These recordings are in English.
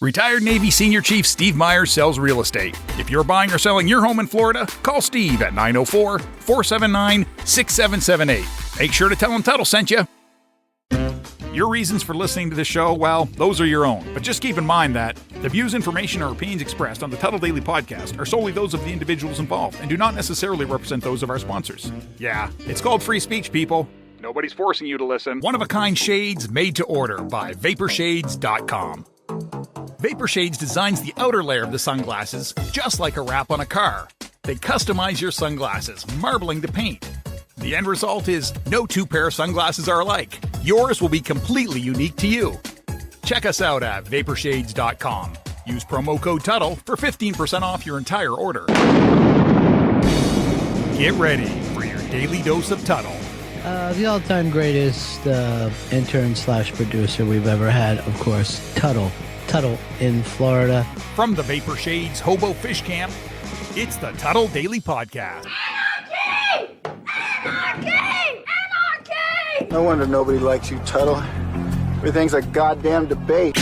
Retired Navy Senior Chief Steve Myers sells real estate. If you're buying or selling your home in Florida, call Steve at 904-479-6778. Make sure to tell him Tuddle sent you. Your reasons for listening to this show, well, those are your own. But just keep in mind that the views, information, or opinions expressed on the Tuddle Daily Podcast are solely those of the individuals involved and do not necessarily represent those of our sponsors. Yeah, it's called free speech, people. Nobody's forcing you to listen. One-of-a-kind shades made to order by VaporShades.com. Vapor Shades designs the outer layer of the sunglasses just like a wrap on a car. They customize your sunglasses, marbling the paint. The end result is no two pair of sunglasses are alike. Yours will be completely unique to you. Check us out at VaporShades.com. Use promo code Tuddle for 15% off your entire order. Get ready for your daily dose of Tuddle. The all-time greatest intern/producer we've ever had, of course, Tuddle. Tuddle in Florida. From the Vapor Shades Hobo Fish Camp, it's the Tuddle Daily Podcast. Anarchy! Anarchy! Anarchy! No wonder nobody likes you, Tuddle. Everything's a goddamn debate.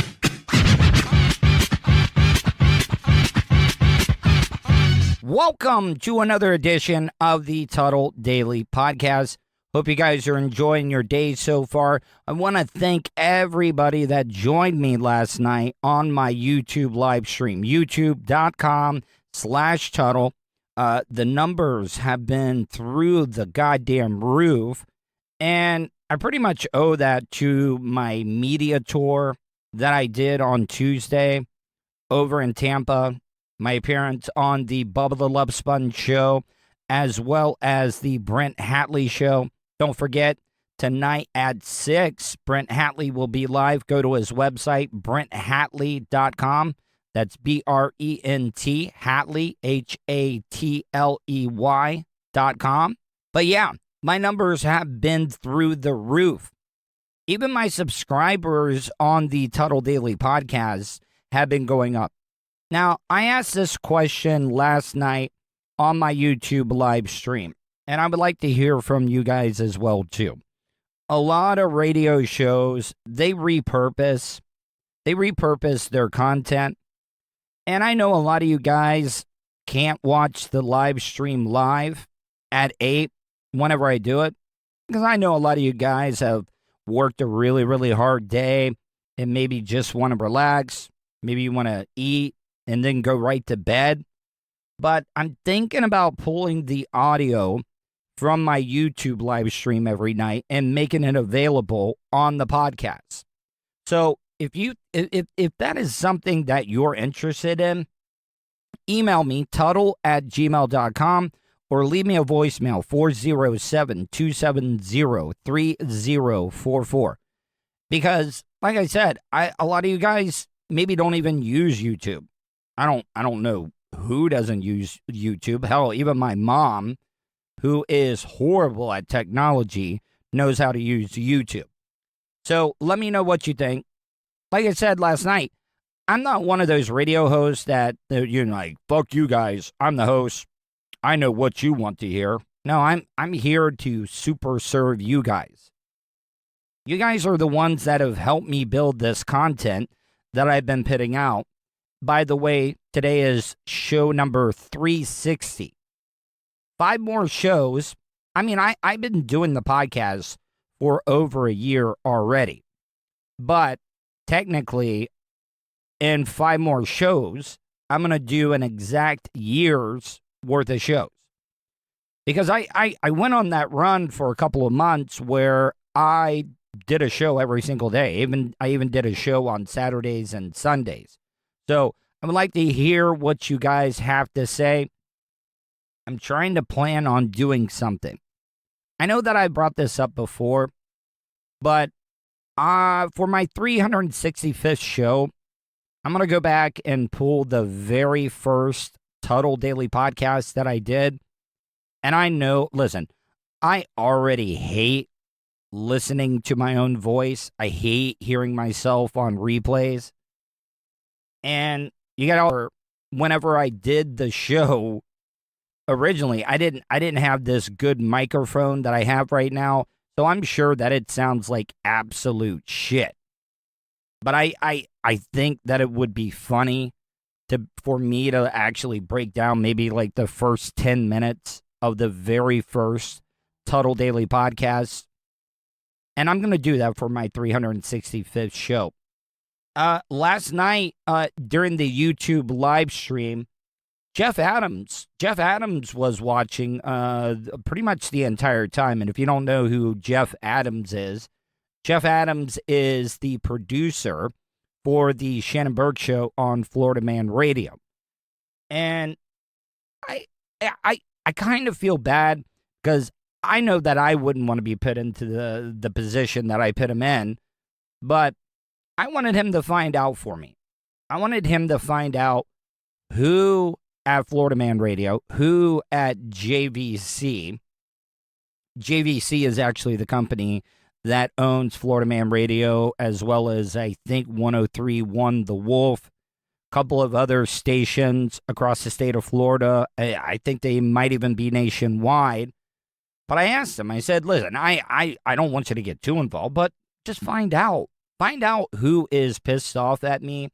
Welcome to another edition of the Tuddle Daily Podcast. Hope you guys are enjoying your day so far. I want to thank everybody that joined me last night on my YouTube live stream, youtube.com/Tuddle. The numbers have been through the goddamn roof, and I pretty much owe that to my media tour that I did on Tuesday over in Tampa, my appearance on the Bubba the Love Sponge show, as well as the Brent Hatley show. Don't forget, tonight at 6, Brent Hatley will be live. Go to his website, brenthatley.com. That's B-R-E-N-T, Hatley, H-A-T-L-E-Y.com. But yeah, my numbers have been through the roof. Even my subscribers on the Tuddle Daily Podcast have been going up. Now, I asked this question last night on my YouTube live stream, and I would like to hear from you guys as well, too. A lot of radio shows, they repurpose their content. And I know a lot of you guys can't watch the live stream live at 8 whenever I do it, because I know a lot of you guys have worked a really, really hard day and maybe just want to relax. Maybe you want to eat and then go right to bed. But I'm thinking about pulling the audio from my YouTube live stream every night and making it available on the podcast. So if that is something that you're interested in, email me, tuddle@gmail.com, or leave me a voicemail, 407-270-3044. Because, like I said, a lot of you guys maybe don't even use YouTube. I don't know who doesn't use YouTube. Hell, even my mom, who is horrible at technology, knows how to use YouTube. So let me know what you think. Like I said last night, I'm not one of those radio hosts that, you're like, fuck you guys, I'm the host. I know what you want to hear. No, I'm here to super serve you guys. You guys are the ones that have helped me build this content that I've been putting out. By the way, today is show number 360. 5 more shows. I mean, I've been doing the podcast for over a year already. But technically, in 5 more shows, I'm going to do an exact year's worth of shows. Because I went on that run for a couple of months where I did a show every single day. I even did a show on Saturdays and Sundays. So I would like to hear what you guys have to say. I'm trying to plan on doing something. I know that I brought this up before, but for my 365th show, I'm going to go back and pull the very first Tuddle Daily Podcast that I did. And I know, listen, I already hate listening to my own voice. I hate hearing myself on replays. And you got whenever I did the show originally, I didn't have this good microphone that I have right now, so I'm sure that it sounds like absolute shit. But I think that it would be funny for me to actually break down maybe like the first 10 minutes of the very first Tuddle Daily podcast. And I'm going to do that for my 365th show. Last night, during the YouTube live stream, Jeff Adams was watching pretty much the entire time. And if you don't know who Jeff Adams is the producer for the Shannon Burke Show on Florida Man Radio. And I kind of feel bad because I know that I wouldn't want to be put into the position that I put him in, but I wanted him to find out for me. I wanted him to find out who at Florida Man Radio, who at JVC. JVC is actually the company that owns Florida Man Radio, as well as, I think, 103.1 The Wolf, a couple of other stations across the state of Florida. I think they might even be nationwide. But I asked him, I said, listen, I don't want you to get too involved, but just find out. Find out who is pissed off at me,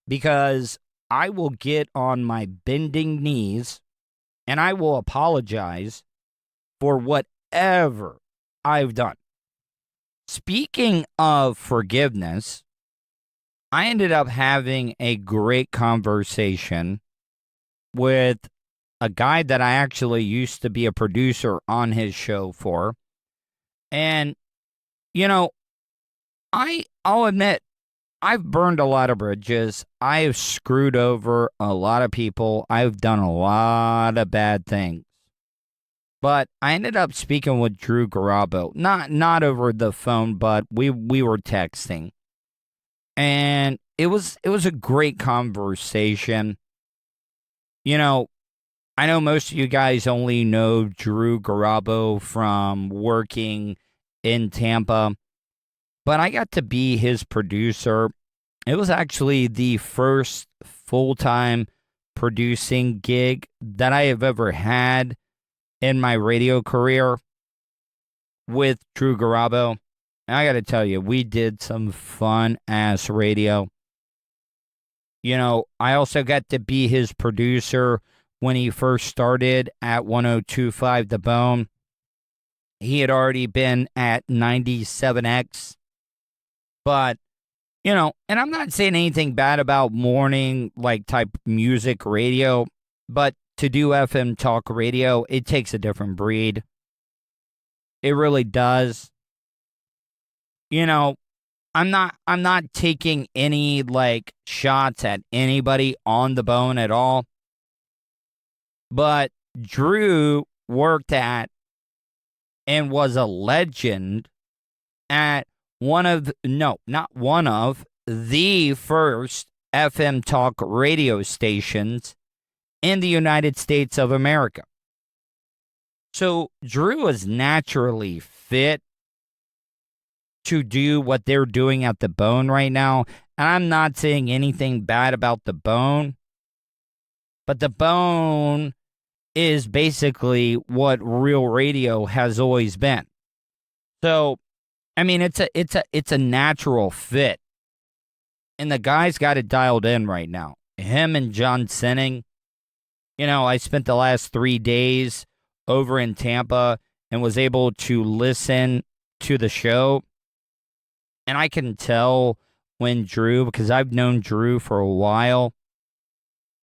because I will get on my bending knees and I will apologize for whatever I've done. Speaking of forgiveness, I ended up having a great conversation with a guy that I actually used to be a producer on his show for. And, you know, I'll admit, I've burned a lot of bridges. I have screwed over a lot of people. I've done a lot of bad things. But I ended up speaking with Drew Garabo, not over the phone, but we were texting. And it was a great conversation. You know, I know most of you guys only know Drew Garabo from working in Tampa, but I got to be his producer. It was actually the first full-time producing gig that I have ever had in my radio career with Drew Garabo. And I got to tell you, we did some fun-ass radio. You know, I also got to be his producer when he first started at 102.5 The Bone. He had already been at 97X. But, you know, and I'm not saying anything bad about morning, like, type music radio, but to do FM talk radio, it takes a different breed. It really does. You know, I'm not taking any, like, shots at anybody on the bone at all. But Drew worked at and was a legend at the first FM talk radio stations in the United States of America. So Drew is naturally fit to do what they're doing at the Bone right now. And I'm not saying anything bad about the Bone, but the Bone is basically what real radio has always been. So, I mean, it's a natural fit. And the guy's got it dialed in right now. Him and John Sinning. You know, I spent the last 3 days over in Tampa and was able to listen to the show. And I can tell when Drew, because I've known Drew for a while,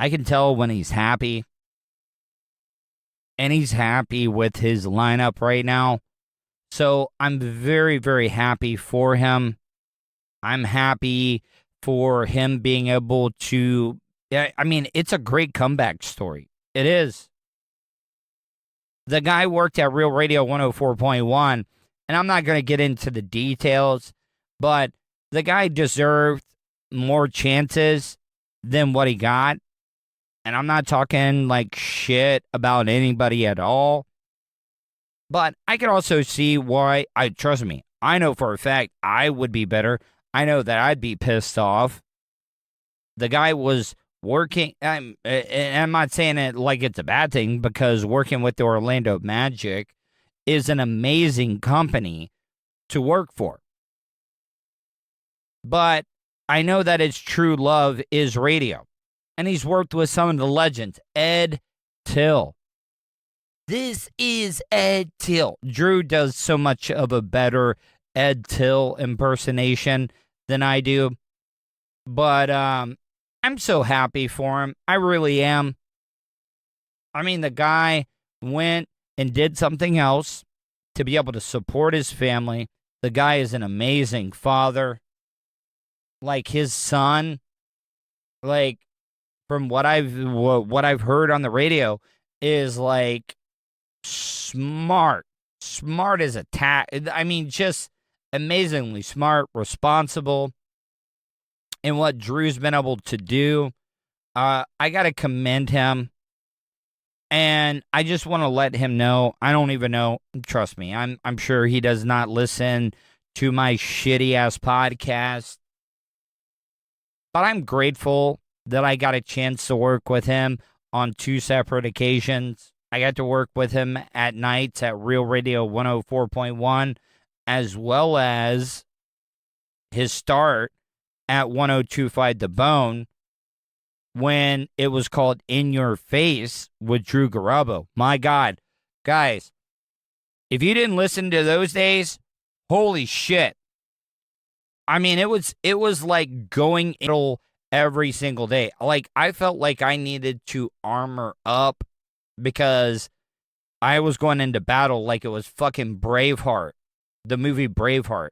I can tell when he's happy. And he's happy with his lineup right now. So I'm very, very happy for him. I'm happy for him being able to, I mean, it's a great comeback story. It is. The guy worked at Real Radio 104.1, and I'm not going to get into the details, but the guy deserved more chances than what he got. And I'm not talking like shit about anybody at all. But I can also see why, trust me, I know for a fact I would be better. I know that I'd be pissed off. The guy was working, I'm not saying it like it's a bad thing, because working with the Orlando Magic is an amazing company to work for. But I know that his true love is radio. And he's worked with some of the legends. Ed Till. This is Ed Till. Drew does so much of a better Ed Till impersonation than I do. But I'm so happy for him. I really am. I mean, the guy went and did something else to be able to support his family. The guy is an amazing father. Like his son, like from what I've heard on the radio, is like smart as a tat. I mean, just amazingly smart, responsible in what Drew's been able to do. I got to commend him. And I just want to let him know, I don't even know, trust me, I'm sure he does not listen to my shitty-ass podcast. But I'm grateful that I got a chance to work with him on 2 separate occasions. I got to work with him at nights at Real Radio 104.1, as well as his start at 102.5 The Bone, when it was called In Your Face with Drew Garabo. My God. Guys, if you didn't listen to those days, holy shit. I mean, it was like going every single day. Like, I felt like I needed to armor up because I was going into battle like it was fucking Braveheart, the movie Braveheart.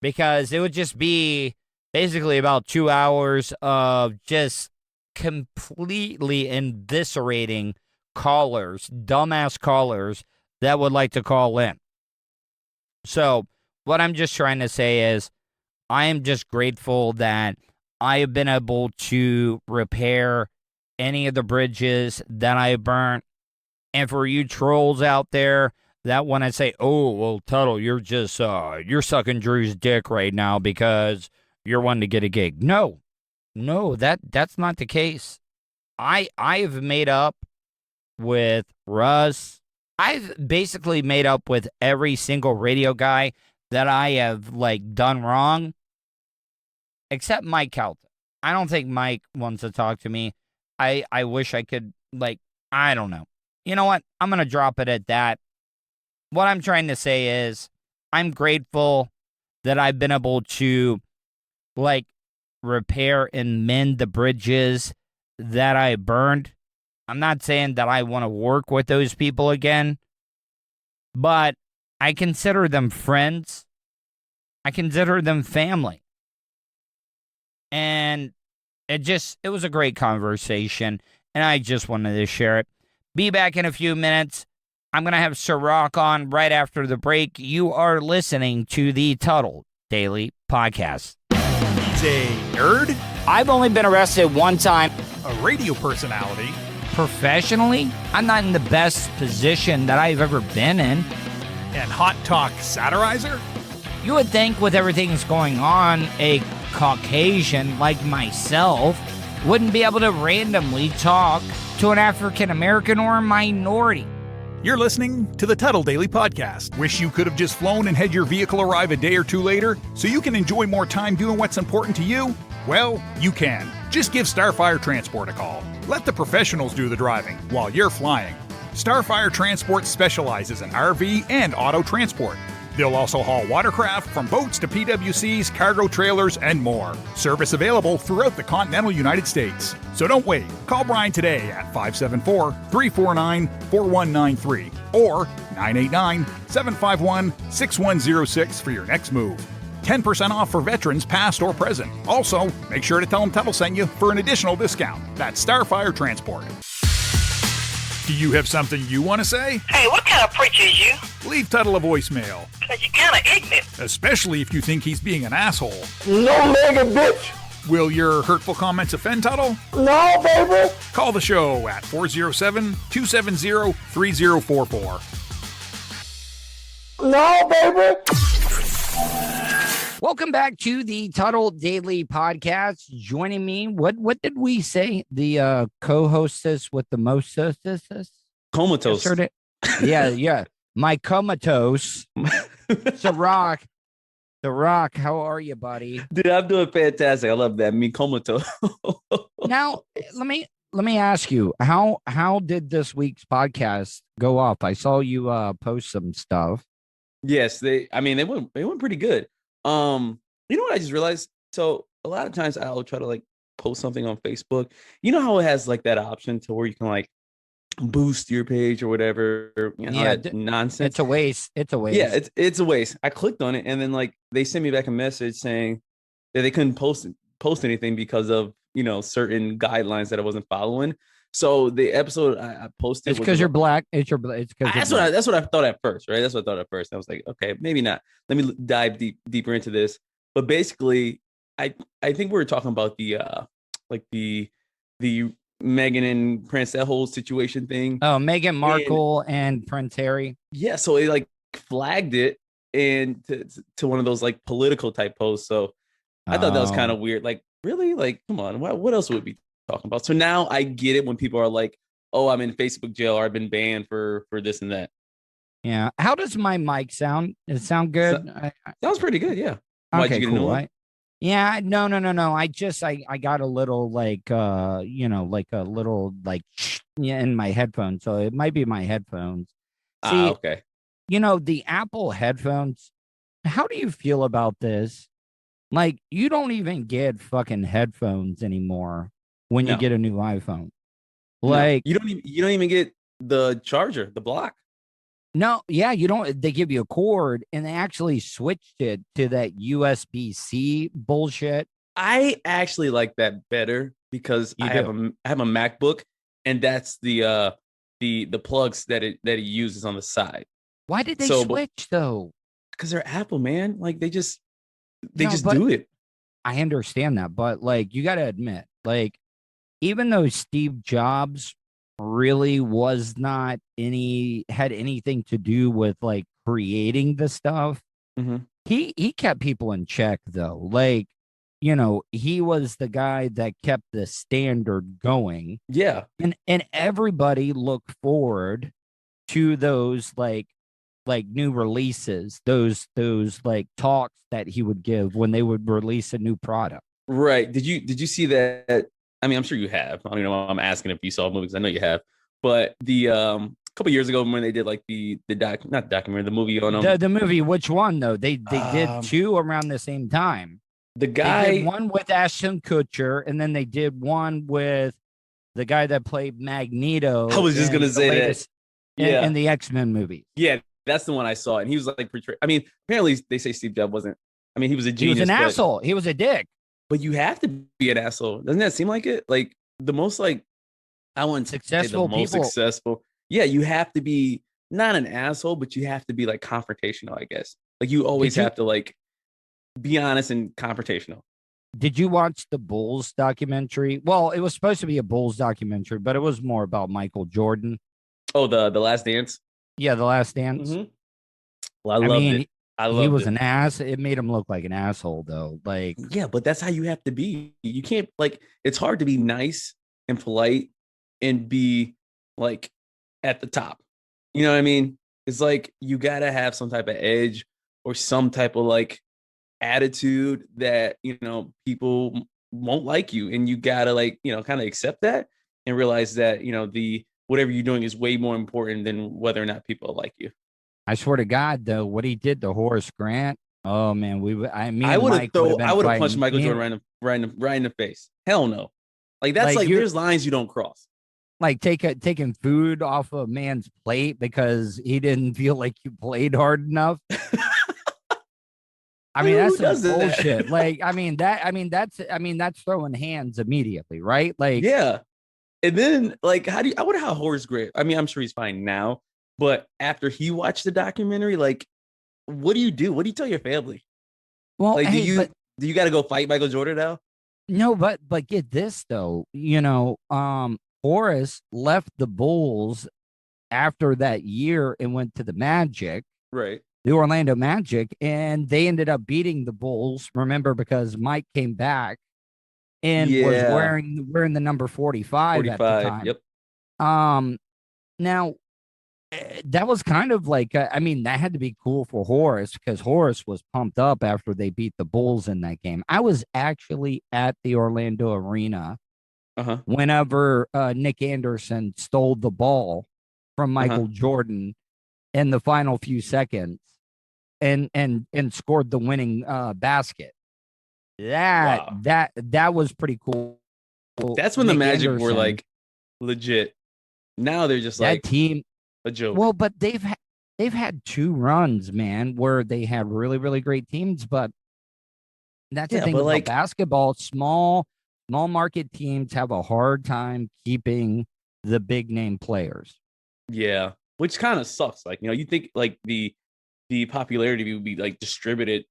Because it would just be basically about 2 hours of just completely eviscerating callers, dumbass callers that would like to call in. So what I'm just trying to say is I am just grateful that I have been able to repair any of the bridges that I burnt. And for you trolls out there that want to say, oh, well, Tuddle, you're just, you're sucking Drew's dick right now because you're wanting to get a gig. No, that's not the case. I've made up with Russ. I've basically made up with every single radio guy that I have, like, done wrong, except Mike Calta. I don't think Mike wants to talk to me. I wish I could, like, I don't know. You know what? I'm going to drop it at that. What I'm trying to say is I'm grateful that I've been able to, like, repair and mend the bridges that I burned. I'm not saying that I want to work with those people again, but I consider them friends. I consider them family. And it was a great conversation, and I just wanted to share it. Be back in a few minutes. I'm going to have Serak on right after the break. You are listening to the Tuddle Daily Podcast. He's a nerd, I've only been arrested one time. a radio personality, Professionally, I'm not in the best position that I've ever been in. and hot talk satirizer. You would think with everything that's going on, a Caucasian like myself wouldn't be able to randomly talk to an African American or a minority. You're listening to the Tuddle Daily Podcast. Wish you could have just flown and had your vehicle arrive a day or two later so you can enjoy more time doing what's important to you? Well, you can. Just give Starfire Transport a call. Let the professionals do the driving while you're flying. Starfire Transport specializes in RV and auto transport. They'll also haul watercraft from boats to PWCs, cargo trailers, and more. Service available throughout the continental United States. So don't wait. Call Brian today at 574-349-4193 or 989-751-6106 for your next move. 10% off for veterans past or present. Also, make sure to tell them Tuddle sent you for an additional discount. That's Starfire Transport. Do you have something you want to say? Hey, what kind of preacher is you? Leave Tuddle a voicemail, Cause you're kind of ignorant. especially if you think he's being an asshole. No-legged bitch. Will your hurtful comments offend Tuddle? No, baby. Call the show at 407-270-3044. No, baby. Welcome back to the Tuddle Daily Podcast. Joining me, what did we say? The co-hostess with the most hostesses? Comatose. Yeah. My comatose, Serak, Serak, how are you, buddy? Dude, I'm doing fantastic. I love that. Me comatose. Now, let me ask you, how did this week's podcast go off? I saw you post some stuff. Yes, they went pretty good. You know what I just realized? So a lot of times I'll try to like post something on Facebook. You know how it has like that option to where you can like boost your page or whatever, Yeah, that nonsense. It's a waste. It's a waste. Yeah, it's a waste. I clicked on it and then like they sent me back a message saying that they couldn't post anything because of certain guidelines that I wasn't following. So the episode I posted, It's because you're black. It's because that's what I thought at first, right? That's what I thought at first. I was like, okay, maybe not. Let me dive deeper into this. But basically, I think we were talking about the Meghan and Prince, that whole situation thing. Oh, Meghan Markle and Prince Harry. Yeah, so it like flagged it and to one of those like political type posts. So I thought that was kind of weird. Like, really? Like, come on, what else would we be talking about? So now I get it when people are like, "Oh, I'm in Facebook jail," or "I've been banned for this and that." Yeah. How does my mic sound? Does it sound good? Sounds pretty good. Yeah. Okay, Why'd you get a new cool. one? Yeah, no. I got a little like like a little like in my headphones. So it might be my headphones. See, Okay. The Apple headphones. How do you feel about this? Like, you don't even get fucking headphones anymore when you No. get a new iPhone. No, Like, you don't even get the charger, the block. no, yeah, you don't. They give you a cord, and they actually switched it to that USB-C bullshit. I actually like that better because I have a MacBook, and that's the plugs that it uses on the side. Why did they switch though? Because they're Apple, man. Like they just No, do it. I understand that, but like, you got to admit, like, even though Steve Jobs really was not had anything to do with like creating the stuff, he kept people in check though. Like, he was the guy that kept the standard going. Yeah. And everybody looked forward to those like new releases, those like talks that he would give when they would release a new product. Right. Did you see that? I mean, I'm sure you have. I don't know. I'm asking if you saw movies. I know you have. But the couple years ago when they did like the movie on the movie, which one though? They did two around the same time. The guy, they did one with Ashton Kutcher, and then they did one with the guy that played Magneto. I was just gonna say that. Yeah, in the X-Men movie. Yeah, that's the one I saw, and he was like portrayed. I mean, apparently they say Steve Jobs wasn't. I mean, he was a genius. He was an asshole. He was a dick. But you have to be an asshole. Doesn't that seem like it? Like the most like I wouldn't successful say the most people. Successful. Yeah, you have to be not an asshole, but you have to be like confrontational, I guess. Like you always have to like be honest and confrontational. Did you watch the Bulls documentary? Well, it was supposed to be a Bulls documentary, but it was more about Michael Jordan. Oh, the Last Dance? Yeah, The Last Dance. Mm-hmm. Well, I loved it. He was an ass. It made him look like an asshole, though. Like, yeah, but that's how you have to be. You can't like. It's hard to be nice and polite and be like at the top. You know what I mean? It's like you gotta have some type of edge or some type of like attitude that people won't like you, and you gotta like kind of accept that and realize that the whatever you're doing is way more important than whether or not people like you. I swear to God, though, what he did to Horace Grant. Oh man, I would have punched Michael Jordan right in the face. Hell no. Like that's like there's lines you don't cross. Like taking food off a man's plate because he didn't feel like you played hard enough. I mean, that's some bullshit. Like, that's throwing hands immediately, right? Like, yeah. And then like, I wonder how Horace Grant, I mean, I'm sure he's fine now, but after he watched the documentary, like, what do you do? What do you tell your family? Well, like, do you got to go fight Michael Jordan now? No, but get this though, Horace left the Bulls after that year and went to the Magic, right? The Orlando Magic, and they ended up beating the Bulls. Remember, because Mike came back and was wearing the number 45 at the time. Yep. Now that was kind of like, I mean, that had to be cool for Horace because Horace was pumped up after they beat the Bulls in that game. I was actually at the Orlando Arena whenever Nick Anderson stole the ball from Michael Jordan in the final few seconds and scored the winning basket. That was pretty cool. That's when Nick the Magic Anderson, were like legit. Now they're just that like team a joke. Well, but they've had 2 runs, man, where they had really, really great teams. But that's the thing about like basketball. Small market teams have a hard time keeping the big name players. Yeah, which kind of sucks. Like, you think like the popularity would be like distributed,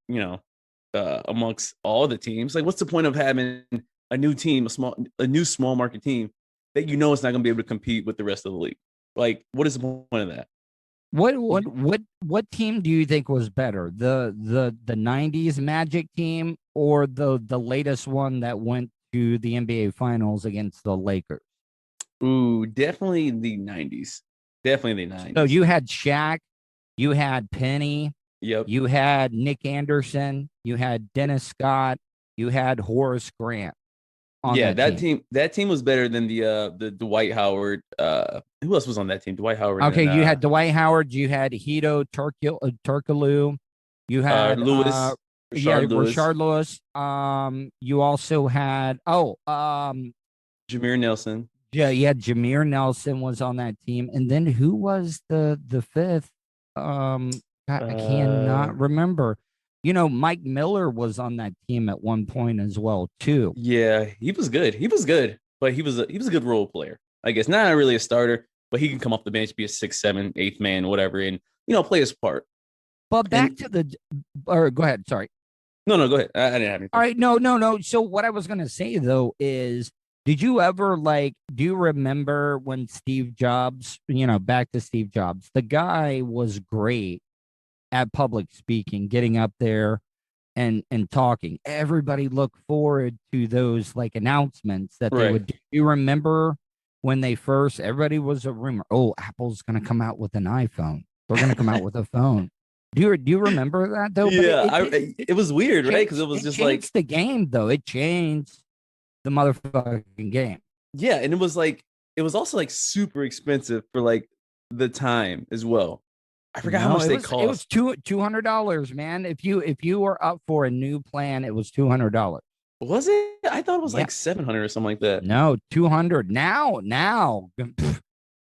amongst all the teams. Like, what's the point of having a new team, a new small market team that it's not going to be able to compete with the rest of the league? Like, what is the point of that? What team do you think was better, the 90s Magic team or the latest one that went to the NBA Finals against the Lakers? Ooh, definitely the 90s. Definitely the 90s. So you had Shaq, you had Penny, you had Nick Anderson, you had Dennis Scott, you had Horace Grant. That team was better than the Dwight Howard. Who else was on that team? Dwight Howard. Okay, and, you had Dwight Howard, you had Hito Turkoglu, you had Lewis, Rashard Lewis. You also had Jameer Nelson. Yeah, Jameer Nelson was on that team, and then who was the fifth? I cannot remember. Mike Miller was on that team at one point as well, too. Yeah, he was good. But he was a good role player. I guess not really a starter, but he can come off the bench, be a 6th, 7th, 8th man, whatever, and play his part. But back to or go ahead. Sorry. No, go ahead. I didn't have anything. All right, no. So what I was gonna say though is, did you ever do you remember when Steve Jobs? Back to Steve Jobs. The guy was great at public speaking, getting up there and talking. Everybody looked forward to those announcements that they would do. You remember when everybody was a rumor, Apple's going to come out with an iPhone. They're going to come out with a phone. Do you remember that though? Yeah, it was weird, right? Because it was just changed the game though. It changed the motherfucking game. Yeah, and it was also super expensive for the time as well. I forgot how much they cost. It was $200, man. If you were up for a new plan, it was $200. Was it? I thought it was like 700 or something like that. No, 200. Now,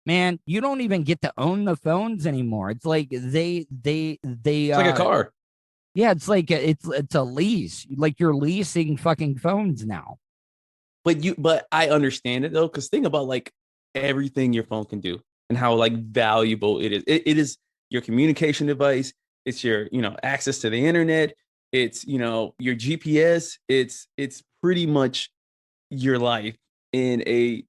man, you don't even get to own the phones anymore. It's like they It's like a car. Yeah, it's like it's a lease. Like you're leasing fucking phones now. But I understand it though, because think about everything your phone can do and how valuable it is. It is your communication device. It's your access to the internet. It's your GPS. It's pretty much your life in a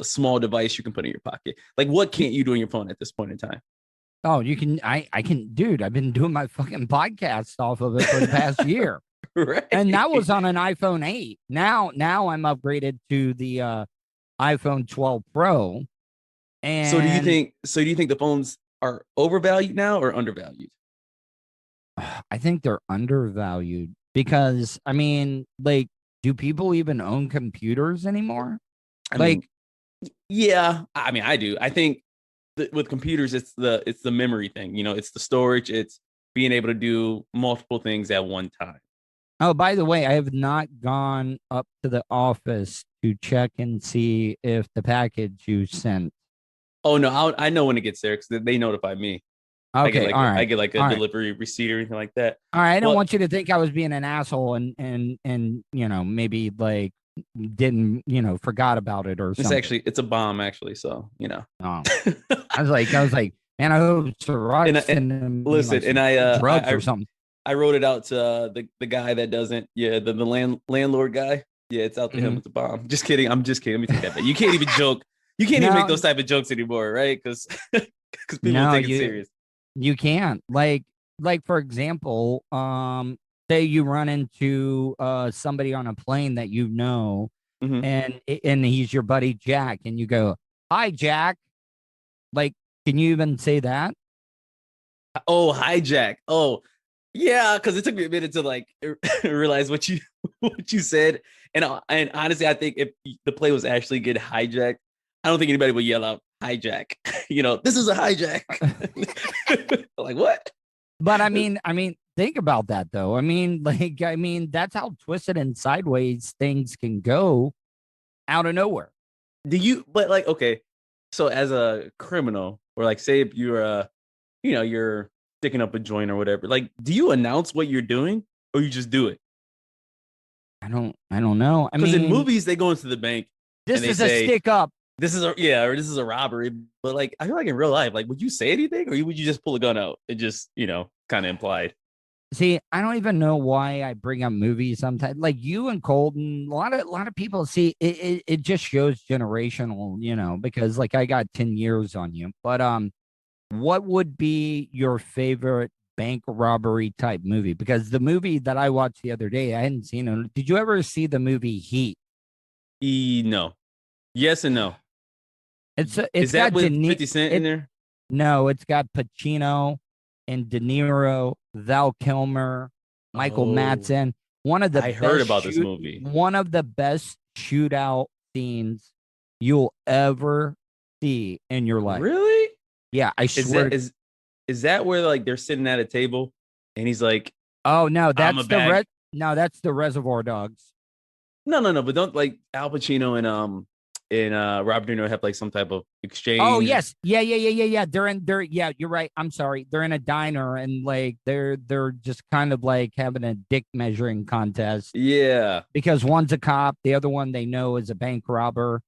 small device you can put in your pocket. What can't you do on your phone at this point in time? Oh, you can. I can, dude. I've been doing my fucking podcast off of it for the past year. Right. And that was on an iPhone 8. Now I'm upgraded to the iPhone 12 Pro. And so do you think the phones are overvalued now or undervalued? I think they're undervalued because do people even own computers anymore? Yeah, I do. I think with computers, it's the memory thing. It's the storage. It's being able to do multiple things at one time. Oh, by the way, I have not gone up to the office to check and see if the package you sent. Oh no, I know when it gets there because they notify me. Okay, all right. I get a delivery receipt or anything like that. All right, I don't want you to think I was being an asshole and maybe didn't forgot about it or something. It's a bomb actually. So Oh. I was like, man, I hope it's right. And listen, and drugs or something. I wrote it out to the guy that doesn't. Yeah, the landlord guy. Yeah, it's out to him. It's a bomb. Just kidding. I'm just kidding. Let me take that back. You can't even joke. You can't even make those type of jokes anymore, right? Because people take it serious. You can't. Like for example, say you run into somebody on a plane that and he's your buddy Jack, and you go, "Hi, Jack." Can you even say that? Oh, hijack. Oh, yeah, because it took me a minute to like realize what you said. And honestly, I think if the play was actually get hijacked, I don't think anybody would yell out hijack. This is a hijack. Like what? But I mean, think about that though. That's how twisted and sideways things can go out of nowhere. But like, okay, so as a criminal, or like, say if you're sticking up a joint or whatever, like, do you announce what you're doing, or you just do it? I don't know. I Because mean, in movies they go into the bank this and they is say, a stick up. this is or this is a robbery. But like, I feel like in real life, like, would you say anything, or would you just pull a gun out? It just, kind of implied. See, I don't even know why I bring up movies sometimes. Like you and Colton, a lot of people see it just shows generational, because like I got 10 years on you. But what would be your favorite bank robbery type movie? Because the movie that I watched the other day, I hadn't seen it. Did you ever see the movie Heat? No. Yes and no. It's Is that got with 50 Cent in there? No, it's got Pacino and De Niro, Val Kilmer, Michael Madsen. I heard about this movie. One of the best shootout scenes you'll ever see in your life. Really? Yeah, I swear. Is that where like they're sitting at a table and he's like, oh no, I'm a bag. that's the Reservoir Dogs. No, but don't like Al Pacino and Robert De Niro have like some type of exchange. Oh yes, yeah. Yeah, you're right. I'm sorry. They're in a diner and like they're just kind of like having a dick measuring contest. Yeah, because one's a cop, the other one they know is a bank robber.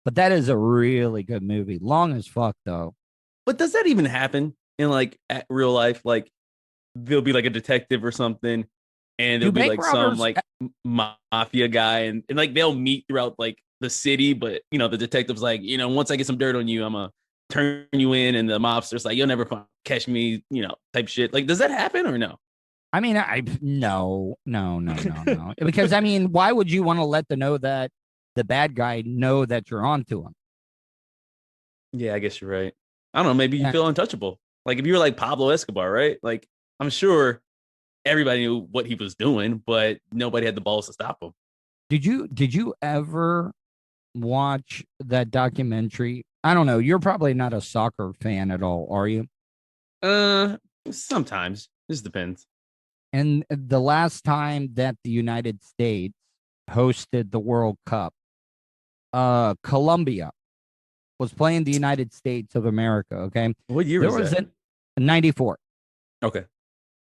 But that is a really good movie. Long as fuck though. but does that even happen in like at real life? Like there'll be like a detective or something, and there'll be like some like mafia guy, and like they'll meet throughout like the city, but the detective's like, once I get some dirt on you, I'm gonna turn you in, and the mobster's like, you'll never catch me, type shit. Like, does that happen or no? I mean, no. Because I mean, why would you want to let the bad guy know that you're onto him? Yeah, I guess you're right. I don't know. Maybe you feel untouchable. Like if you were like Pablo Escobar, right? Like I'm sure everybody knew what he was doing, but nobody had the balls to stop him. Did you ever watch that documentary? I don't know. You're probably not a soccer fan at all, are you? Sometimes. Just depends. And the last time that the United States hosted the World Cup, Colombia was playing the United States of America. Okay, what year was that? 94. Okay.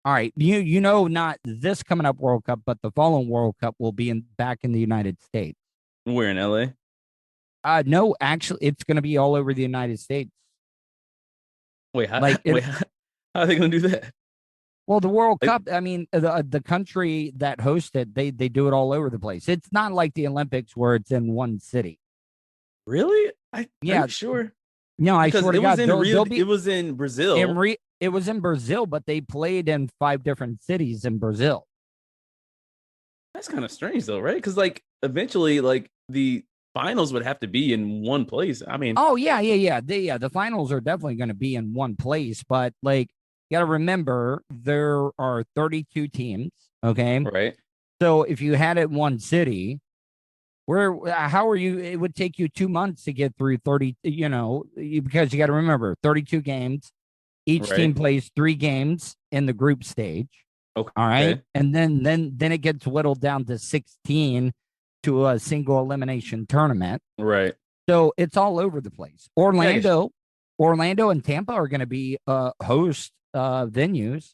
All right, not this coming up World Cup, but the following World Cup will be back in the United States. We're in LA. No, actually, it's going to be all over the United States. Wait, how are they going to do that? Well, the World Cup, I mean, the country that hosted, they do it all over the place. It's not like the Olympics where it's in one city. Really? Are you sure? No, I swear to God, it was in Brazil. It was in Brazil, but they played in 5 different cities in Brazil. That's kind of strange, though, right? Because like eventually, like the finals would have to be in one place. I mean, oh yeah. The finals are definitely going to be in one place, but like you got to remember there are 32 teams. Okay, right. So if you had it one city, how are you? It would take you 2 months to get through 30. Because you got to remember 32 games. Each team plays 3 games in the group stage. Okay. All right. And then it gets whittled down to 16 to a single elimination tournament. Right. So it's all over the place. Orlando and Tampa are going to be host venues.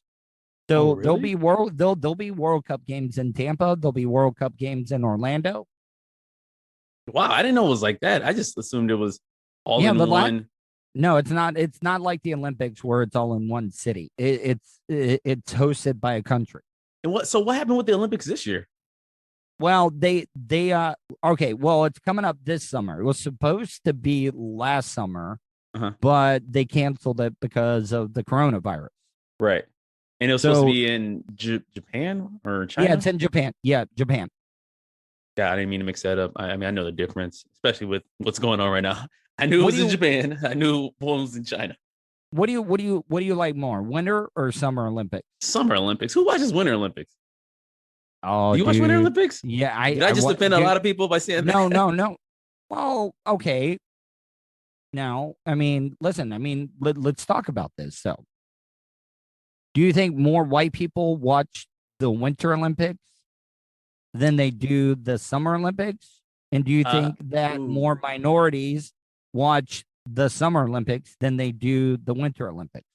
So there'll be World Cup games in Tampa. There'll be World Cup games in Orlando. Wow, I didn't know it was like that. I just assumed it was all in one. No, it's not. It's not like the Olympics where it's all in one city. It's hosted by a country. And so what happened with the Olympics this year? Well, okay. Well, it's coming up this summer. It was supposed to be last summer, but they canceled it because of the coronavirus. Right. And it was supposed to be in Japan or China? Yeah, it's in Japan. Yeah, Japan. Yeah, I didn't mean to mix that up. I mean, I know the difference, especially with what's going on right now. I knew it was in Japan. I knew one was in China. What do you like more, Winter or Summer Olympics? Summer Olympics. Who watches Winter Olympics? Oh, Do you watch Winter dude. Olympics? Yeah, Did I just offend a lot of people by saying that? No. Well, okay. Now, I mean, listen. I mean, let's talk about this. So, do you think more white people watch the Winter Olympics than they do the Summer Olympics? And do you think that more minorities watch the Summer Olympics than they do the Winter Olympics?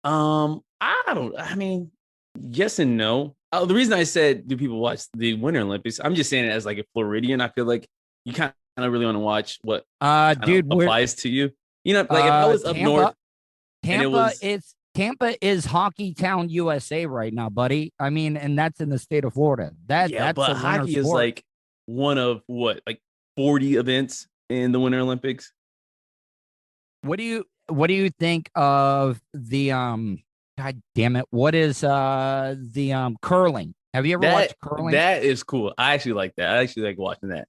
I mean, yes and no. The reason I said do people watch the Winter Olympics, I'm just saying it as like a Floridian. I feel like you kind of really want to watch what dude applies to you. You know, like if I was up north, Tampa is Hockey Town, USA right now, buddy. I mean, and that's in the state of Florida. That's but hockey is like one of like 40 events in the Winter Olympics. What do you think of the God damn it, what is the curling? Have you ever watched curling? That is cool. I actually like that. I actually like watching that.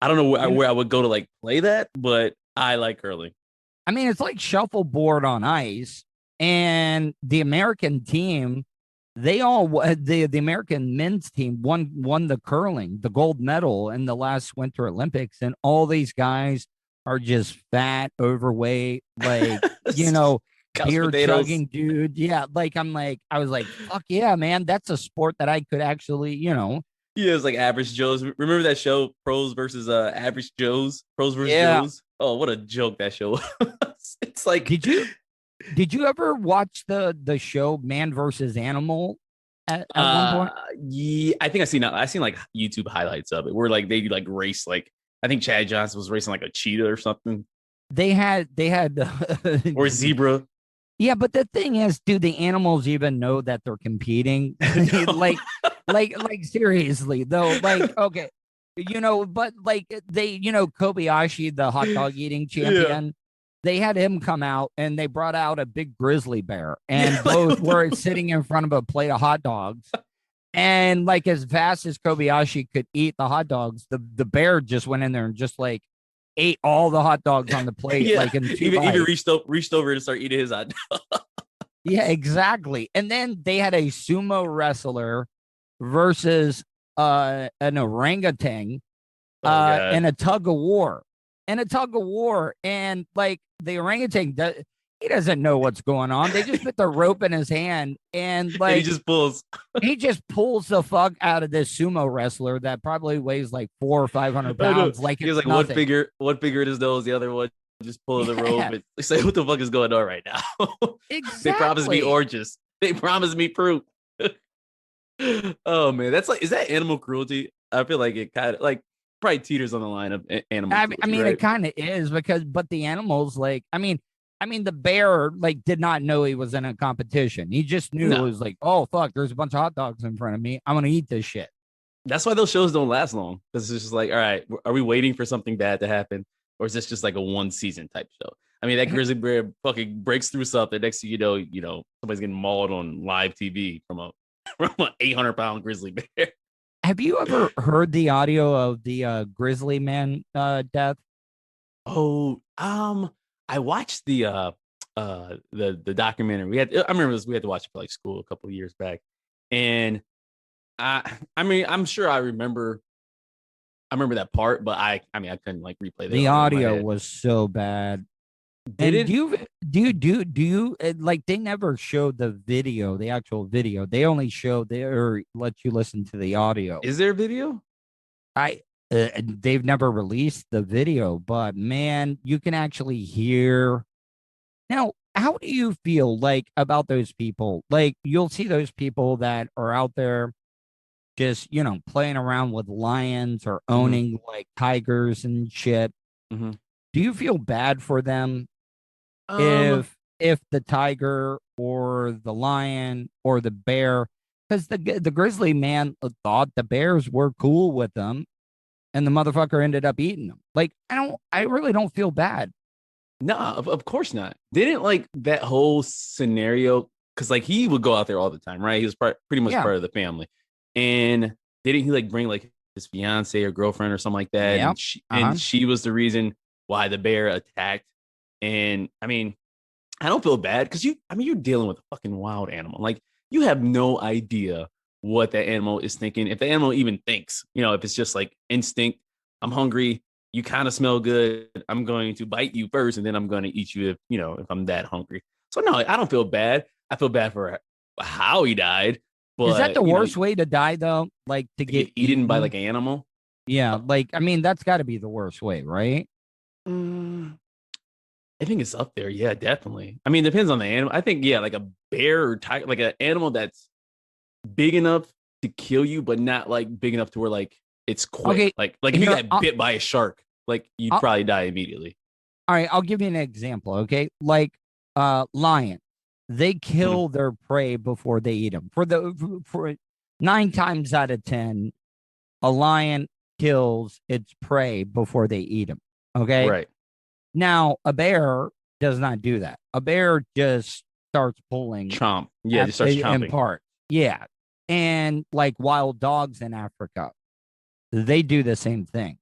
I don't know where I would go to like play that, but I like curling. I mean, it's like shuffleboard on ice, and the American team, they all the American men's team won the curling, the gold medal in the last Winter Olympics, and all these guys are just fat, overweight, like beer chugging dude. Yeah, like I was like, fuck yeah, man, that's a sport that I could actually, Yeah, it's like Average Joe's. Remember that show, Pros versus Average Joe's? Pros versus Joe's. Oh, what a joke that show was. It's like, did you ever watch the show Man versus Animal at one point? Yeah, I think I seen like YouTube highlights of it where like they like race, like I think Chad Johnson was racing like a cheetah or something. They had or zebra. Yeah, but the thing is, do the animals even know that they're competing? like seriously though, like, okay, but like they, Kobayashi, the hot dog eating champion, they had him come out and they brought out a big grizzly bear and both were sitting in front of a plate of hot dogs. And like as fast as Kobayashi could eat the hot dogs, the bear just went in there and just like ate all the hot dogs on the plate. Like in even reached over to start eating his hot dog. Yeah, exactly. And then they had a sumo wrestler versus an orangutan in a tug of war. And like the orangutan, he doesn't know what's going on. They just put the rope in his hand and like he just pulls the fuck out of this sumo wrestler that probably weighs like 400 or 500 pounds. Like, he was like nothing. one finger at his nose, the other one just pulling the rope and say, what the fuck is going on right now? Exactly. They promised me oranges. They promised me fruit. Oh man, that's like, is that animal cruelty? I feel like it kind of like probably teeters on the line of animal cruelty, I mean, right? it kind of is but the animals, like, I mean, the bear like did not know he was in a competition. He just knew it was like, oh fuck, there's a bunch of hot dogs in front of me. I'm gonna eat this shit. That's why those shows don't last long. Because it's just like, all right, are we waiting for something bad to happen, or is this just like a one season type show? I mean, that grizzly bear fucking breaks through something. Next thing you know, somebody's getting mauled on live TV from an 800-pound grizzly bear. Have you ever heard the audio of the grizzly man death? Oh, I watched the documentary. I remember we had to watch it for like school a couple of years back, and I mean, I'm sure I remember that part, but I couldn't like replay that. The audio was so bad. Did it? Do you like, they never showed the video, the actual video. They only let you listen to the audio. Is there a video? They've never released the video, but man, you can actually hear. Now, how do you feel like about those people? Like, you'll see those people that are out there just, playing around with lions or owning like tigers and shit. Mm-hmm. Do you feel bad for them if the tiger or the lion or the bear, because the grizzly man thought the bears were cool with them, and the motherfucker ended up eating them? Like, I really don't feel bad. No, of course not. Didn't like that whole scenario, because like he would go out there all the time, right? He was pretty much part of the family, and didn't he like bring like his fiance or girlfriend or something like that? Yep. And she was the reason why the bear attacked. And I mean, I don't feel bad because you're dealing with a fucking wild animal. Like, you have no idea what that animal is thinking. If the animal even thinks, if it's just like instinct, I'm hungry, you kind of smell good, I'm going to bite you first, and then I'm going to eat you if I'm that hungry. So no, I don't feel bad. I feel bad for how he died. But is that the worst way to die though? Like to get eaten by like an animal? Yeah, like that's got to be the worst way, right? I think it's up there. Yeah, definitely. I mean, it depends on the animal. I think, like a bear or tiger, like an animal that's big enough to kill you, but not like big enough to where like it's quick. Okay, like if you got bit by a shark, like you'd probably die immediately. All right, I'll give you an example. Okay, like lion, they kill their prey before they eat them. For 9 times out of 10, a lion kills its prey before they eat them. Okay, right. Now, a bear does not do that. A bear just starts pulling. Chomp. Yeah, just starts chomping. In part. Yeah. And like wild dogs in Africa, they do the same thing.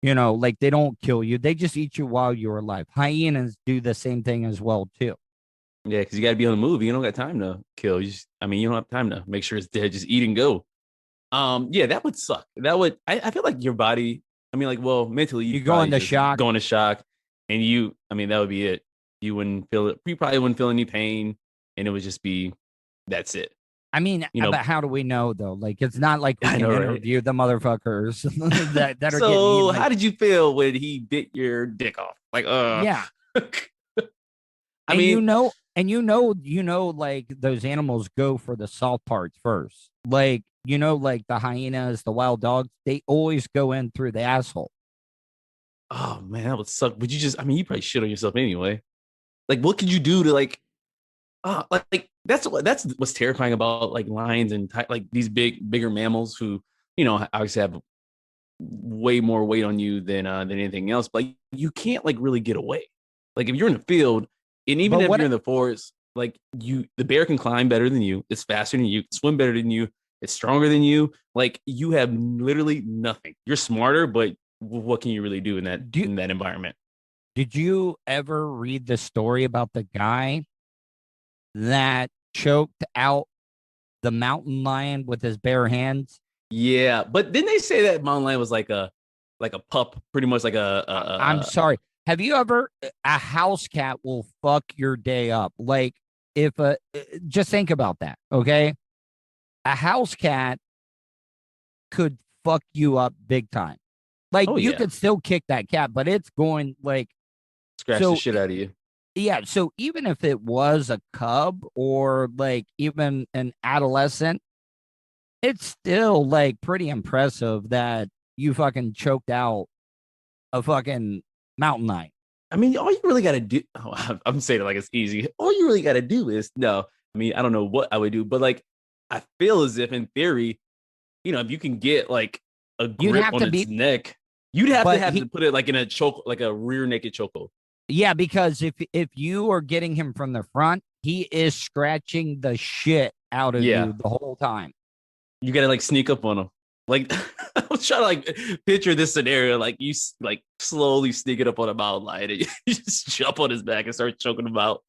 Like they don't kill you. They just eat you while you're alive. Hyenas do the same thing as well, too. Yeah, because you got to be on the move. You don't got time to kill. You don't have time to make sure it's dead. Just eat and go. Yeah, that would suck. That would, I feel like your body, mentally, you go into shock. Go into shock. And that would be it. You wouldn't feel it. You probably wouldn't feel any pain. And it would just be, that's it. But how do we know though? Like, it's not like we can interview the motherfuckers that are so getting eaten, how did you feel when he bit your dick off? Like, yeah. Like those animals go for the soft parts first. Like, like the hyenas, the wild dogs, they always go in through the asshole. Oh man, that would suck. But you probably shit on yourself anyway. Like, what could you do to like that's what's terrifying about like lions and like these bigger mammals who, obviously have way more weight on you than anything else. But you can't like really get away. Like if you're in the field, and even if you're in the forest, like the bear can climb better than you. It's faster than you. Can swim better than you. It's stronger than you. Like you have literally nothing. You're smarter, but what can you really do in that environment? Did you ever read the story about the guy that choked out the mountain lion with his bare hands? Yeah, but didn't they say that mountain lion was like a pup, pretty much like I'm sorry. Have you ever? A house cat will fuck your day up. Like if just think about that, okay? A house cat could fuck you up big time. Like you could still kick that cat, but it's going like scratch the shit out of you. Yeah. So even if it was a cub or like even an adolescent, it's still like pretty impressive that you fucking choked out a fucking mountain lion. All you really got to do, I'm saying it like it's easy. All you really got to do is, I don't know what I would do, but like, I feel as if in theory, if you can get like a grip on its neck, you'd have to put it like in a choke, like a rear naked chokehold. Yeah, because if you are getting him from the front, he is scratching the shit out of you the whole time. You got to like sneak up on him. Like I was trying to like picture this scenario, like you like slowly sneak it up on a mountain lion and you just jump on his back and start choking him out.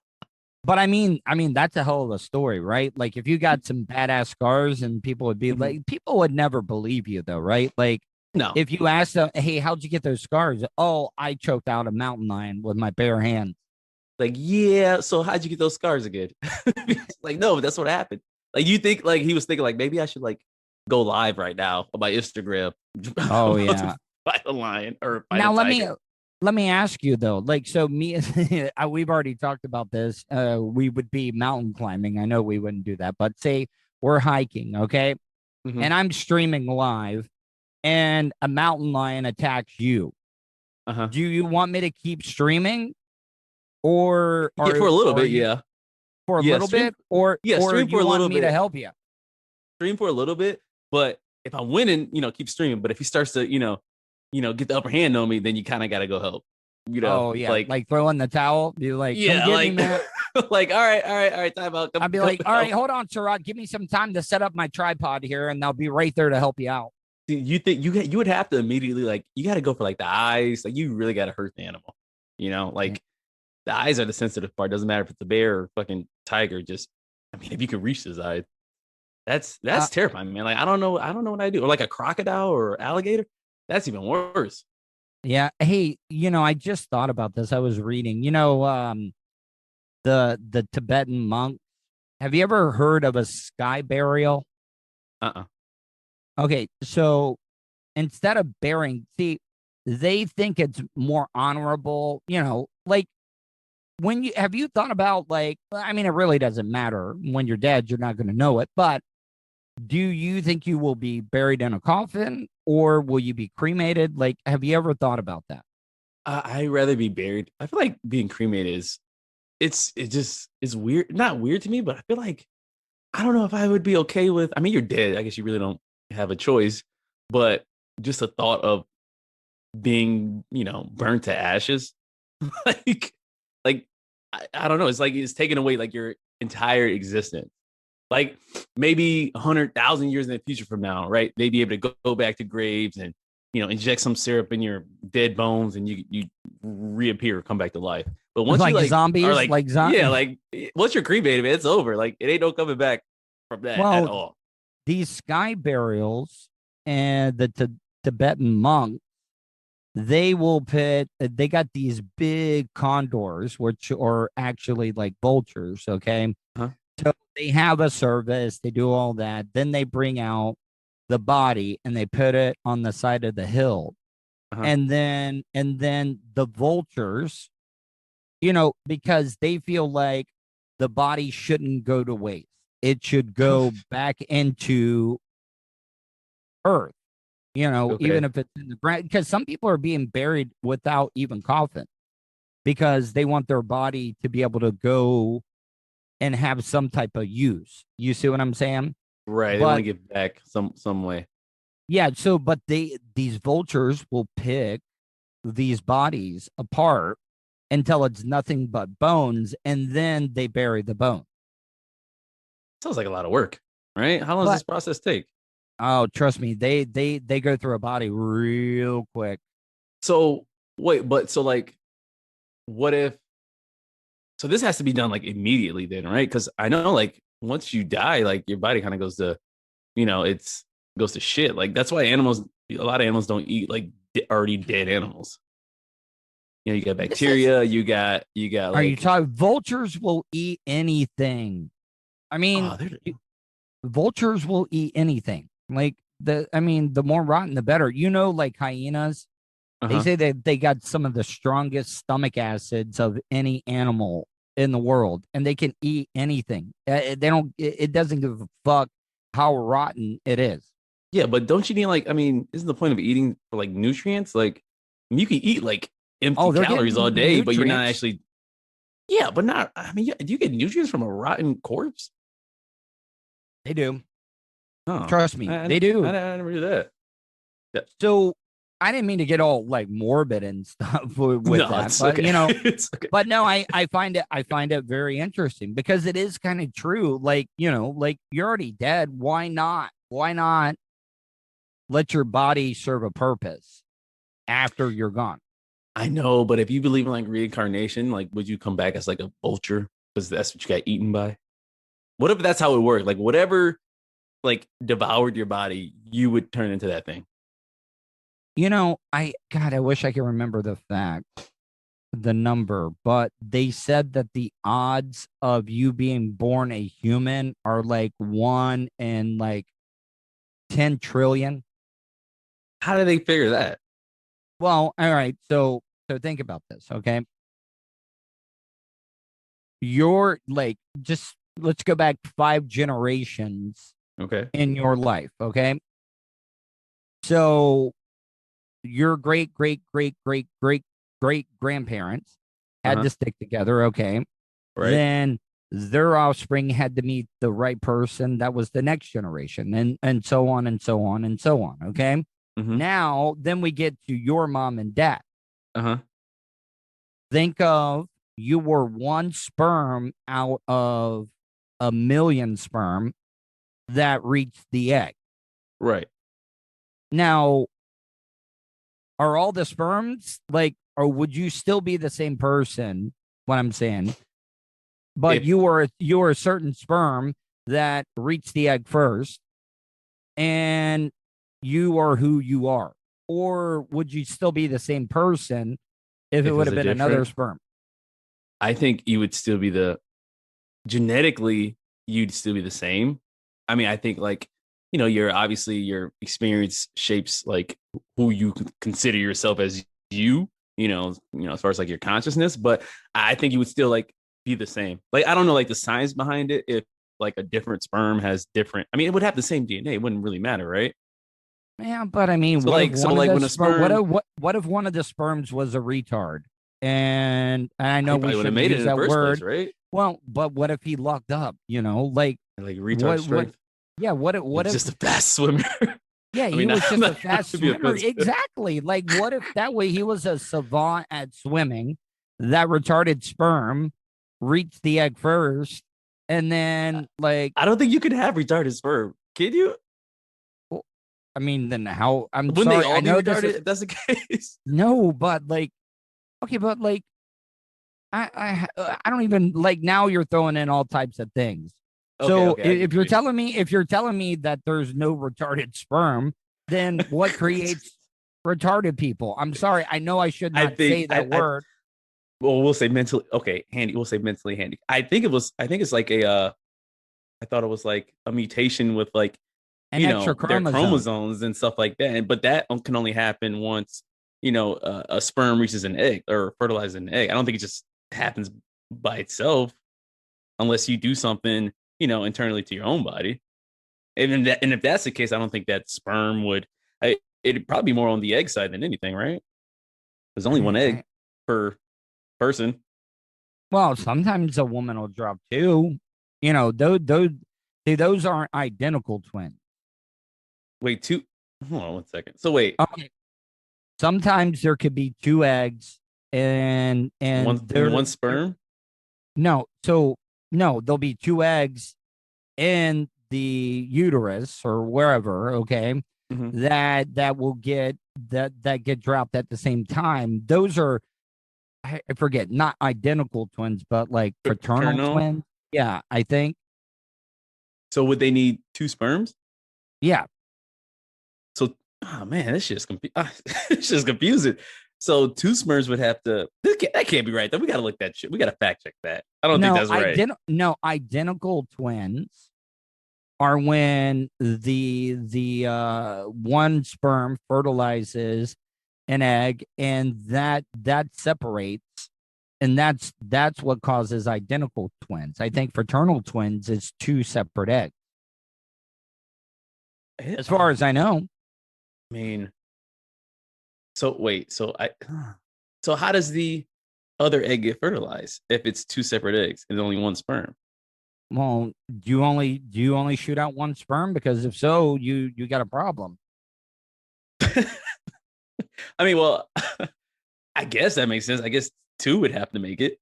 But I mean, that's a hell of a story, right? Like if you got some badass scars and people would be like, people would never believe you though, right? Like no, if you ask them, hey, how'd you get those scars? Oh, I choked out a mountain lion with my bare hands. Like, yeah, so how'd you get those scars again? Like, no, that's what happened. Like you think like he was thinking like maybe I should like go live right now on my Instagram. Oh yeah. By the lion or by now the let me ask you though, like, so me, we've already talked about this. We would be mountain climbing. I know we wouldn't do that, but say we're hiking, okay? Mm-hmm. And I'm streaming live and a mountain lion attacks you. Uh-huh. Do you want me to keep streaming? For a little bit, yeah. For a little bit? Or stream for a little bit to help you? Stream for a little bit, but if I'm winning, keep streaming. But if he starts to, get the upper hand on me, then you kind of got to go help. Oh yeah, like throw in the towel. Be like, yeah, like, me, man. Like, all right, time out. I'd be like, all right, hold on, Serak, give me some time to set up my tripod here, and I'll be right there to help you out. See, you think you would have to immediately you got to go for like the eyes, like you really got to hurt the animal, like. the eyes are the sensitive part. Doesn't matter if it's a bear or fucking tiger. Just, I mean, if you can reach his eyes, that's terrifying, man. Like, I don't know what I do. Or like a crocodile or alligator. That's even worse. Yeah. Hey, I just thought about this. I was reading, the Tibetan monk. Have you ever heard of a sky burial? Okay, so instead of burying, see, they think it's more honorable, like have you thought about, like, I mean, it really doesn't matter. When you're dead, you're not going to know it, but do you think you will be buried in a coffin or will you be cremated? Like, have you ever thought about that? I'd rather be buried. I feel like being cremated it's weird. Not weird to me, but I feel like, I don't know if I would be okay with, I mean, you're dead. I guess you really don't have a choice, but just the thought of being, burnt to ashes, like, I don't know. It's like it's taken away like your entire existence. Like maybe 100,000 years in the future from now, right? They'd be able to go back to graves and, inject some syrup in your dead bones and you reappear, come back to life. But once like you like zombies, are like zombies. Yeah, like once you're cremated, man, it's over. Like it ain't no coming back from that at all. These sky burials and the Tibetan monks, they got these big condors, which are actually like vultures. Okay. Huh? So they have a service, they do all that. Then they bring out the body and they put it on the side of the hill. And then the vultures, because they feel like the body shouldn't go to waste. It should go back into earth, even if it's in the ground. Because some people are being buried without even coffin because they want their body to be able to go and have some type of use. You see what I'm saying? Right. They want to give back some way. Yeah. So, but these vultures will pick these bodies apart until it's nothing but bones, and then they bury the bone. Sounds like a lot of work, right? How long does this process take? Oh, trust me, they go through a body real quick. So wait, but so like, what if? So this has to be done like immediately, then, right? Because I know, like, once you die, like your body kind of goes to, goes to shit. Like that's why a lot of animals don't eat like already dead animals. You got bacteria. You got. Like, are you talking? Vultures will eat anything. I mean, vultures will eat anything. Like the more rotten, the better. Like hyenas, they say that they got some of the strongest stomach acids of any animal in the world, and they can eat anything. They don't. It doesn't give a fuck how rotten it is. Yeah, but don't you need like? I mean, isn't the point of eating for like nutrients? Like, you can eat like empty calories all day, but you're not actually. Yeah, but not. I mean, do you get nutrients from a rotten corpse? They do. Oh, trust me, they do. I never do that. Yeah. So I didn't mean to get all like morbid and stuff with that, but okay. but no, I find it very interesting because it is kind of true. Like, like you're already dead. Why not let your body serve a purpose after you're gone? I know, but if you believe in like reincarnation, like would you come back as like a vulture because that's what you got eaten by? What if that's how it worked? Like whatever like devoured your body, you would turn into that thing. I wish I could remember the number, but they said that the odds of you being born a human are like 1 in like 10 trillion. How do they figure that? Well, all right. So think about this, okay? You're like, just let's go back 5 generations. Okay. In your life, okay? So your great grandparents had to stick together, okay? Right. Then their offspring had to meet the right person that was the next generation, and so on and so on and so on, okay? Now, then we get to your mom and dad. Think of you were one sperm out of a million sperm that reached the egg. Right. Now, are all the sperms like, or would you still be the same person what I'm saying. But If- you were a certain sperm that reached the egg first, and you are who you are. Or would you still be the same person if it would have been another sperm? I think you would still be genetically, you'd still be the same. I mean, I think like, your experience shapes like who you consider yourself as as far as like your consciousness, but I think you would still like be the same. Like, I don't know, like the science behind it. If like a different sperm has different, I mean, it would have the same DNA. It wouldn't really matter, right? Yeah, but I mean, So what like, if so one like of when the a sperm, what if one of the sperms was a retard? And I know he we probably would should have made it use in the that first word. place, right? Well, but what if he lucked up? Like Retard strength. Yeah, what if just a fast swimmer? Yeah, he mean, was just not a fast to be swimmer. offensive. Exactly. Like, what if that way he was a savant at swimming? That retarded sperm reached the egg first, and then like I don't think you could have retarded sperm. Can you? I mean, then how? I'm Wouldn't sorry. they all I be know retarded this if that's the case? no, but like, okay, but like, I don't even like. Now you're throwing in all types of things. So Okay, I get if you're you. telling me that there's no retarded sperm, then what creates retarded people? I'm sorry. I know I should not say that word. Well, we'll say mentally handy. We'll say mentally handy. I think it's like I thought it was like a mutation with like An extra their chromosome. chromosomes and stuff like that. But that can only happen once a sperm reaches an egg or fertilizes an egg. I don't think it just happens by itself unless you do something internally to your own body. And if that's the case, I don't think that sperm would. It'd probably be more on the egg side than anything, right? There's only one egg per person. Well, sometimes a woman will drop two. Those aren't identical twins. Wait, two. Hold on 1 second. So wait, Okay. Sometimes there could be two eggs and one sperm. No, so no, there'll be two eggs in the uterus or wherever. Okay, Mhm. that will get that get dropped at the same time. Those are, I forget, not identical twins, but like fraternal twins. Yeah, I think. So would they need two sperms? Yeah. So, oh man, this shit's it's just confusing. So two sperms would have to. That can't be right. Though we gotta look that shit. We gotta fact check that. I don't think that's right. No, identical twins are when the one sperm fertilizes an egg, and that separates, and that's what causes identical twins. I think fraternal twins is two separate eggs, as far as I know. I mean, so wait, so how does the other egg get fertilized if it's two separate eggs and only one sperm? Well, do you only shoot out one sperm? Because if so, you got a problem. I mean, well, I guess that makes sense. I guess two would have to make it.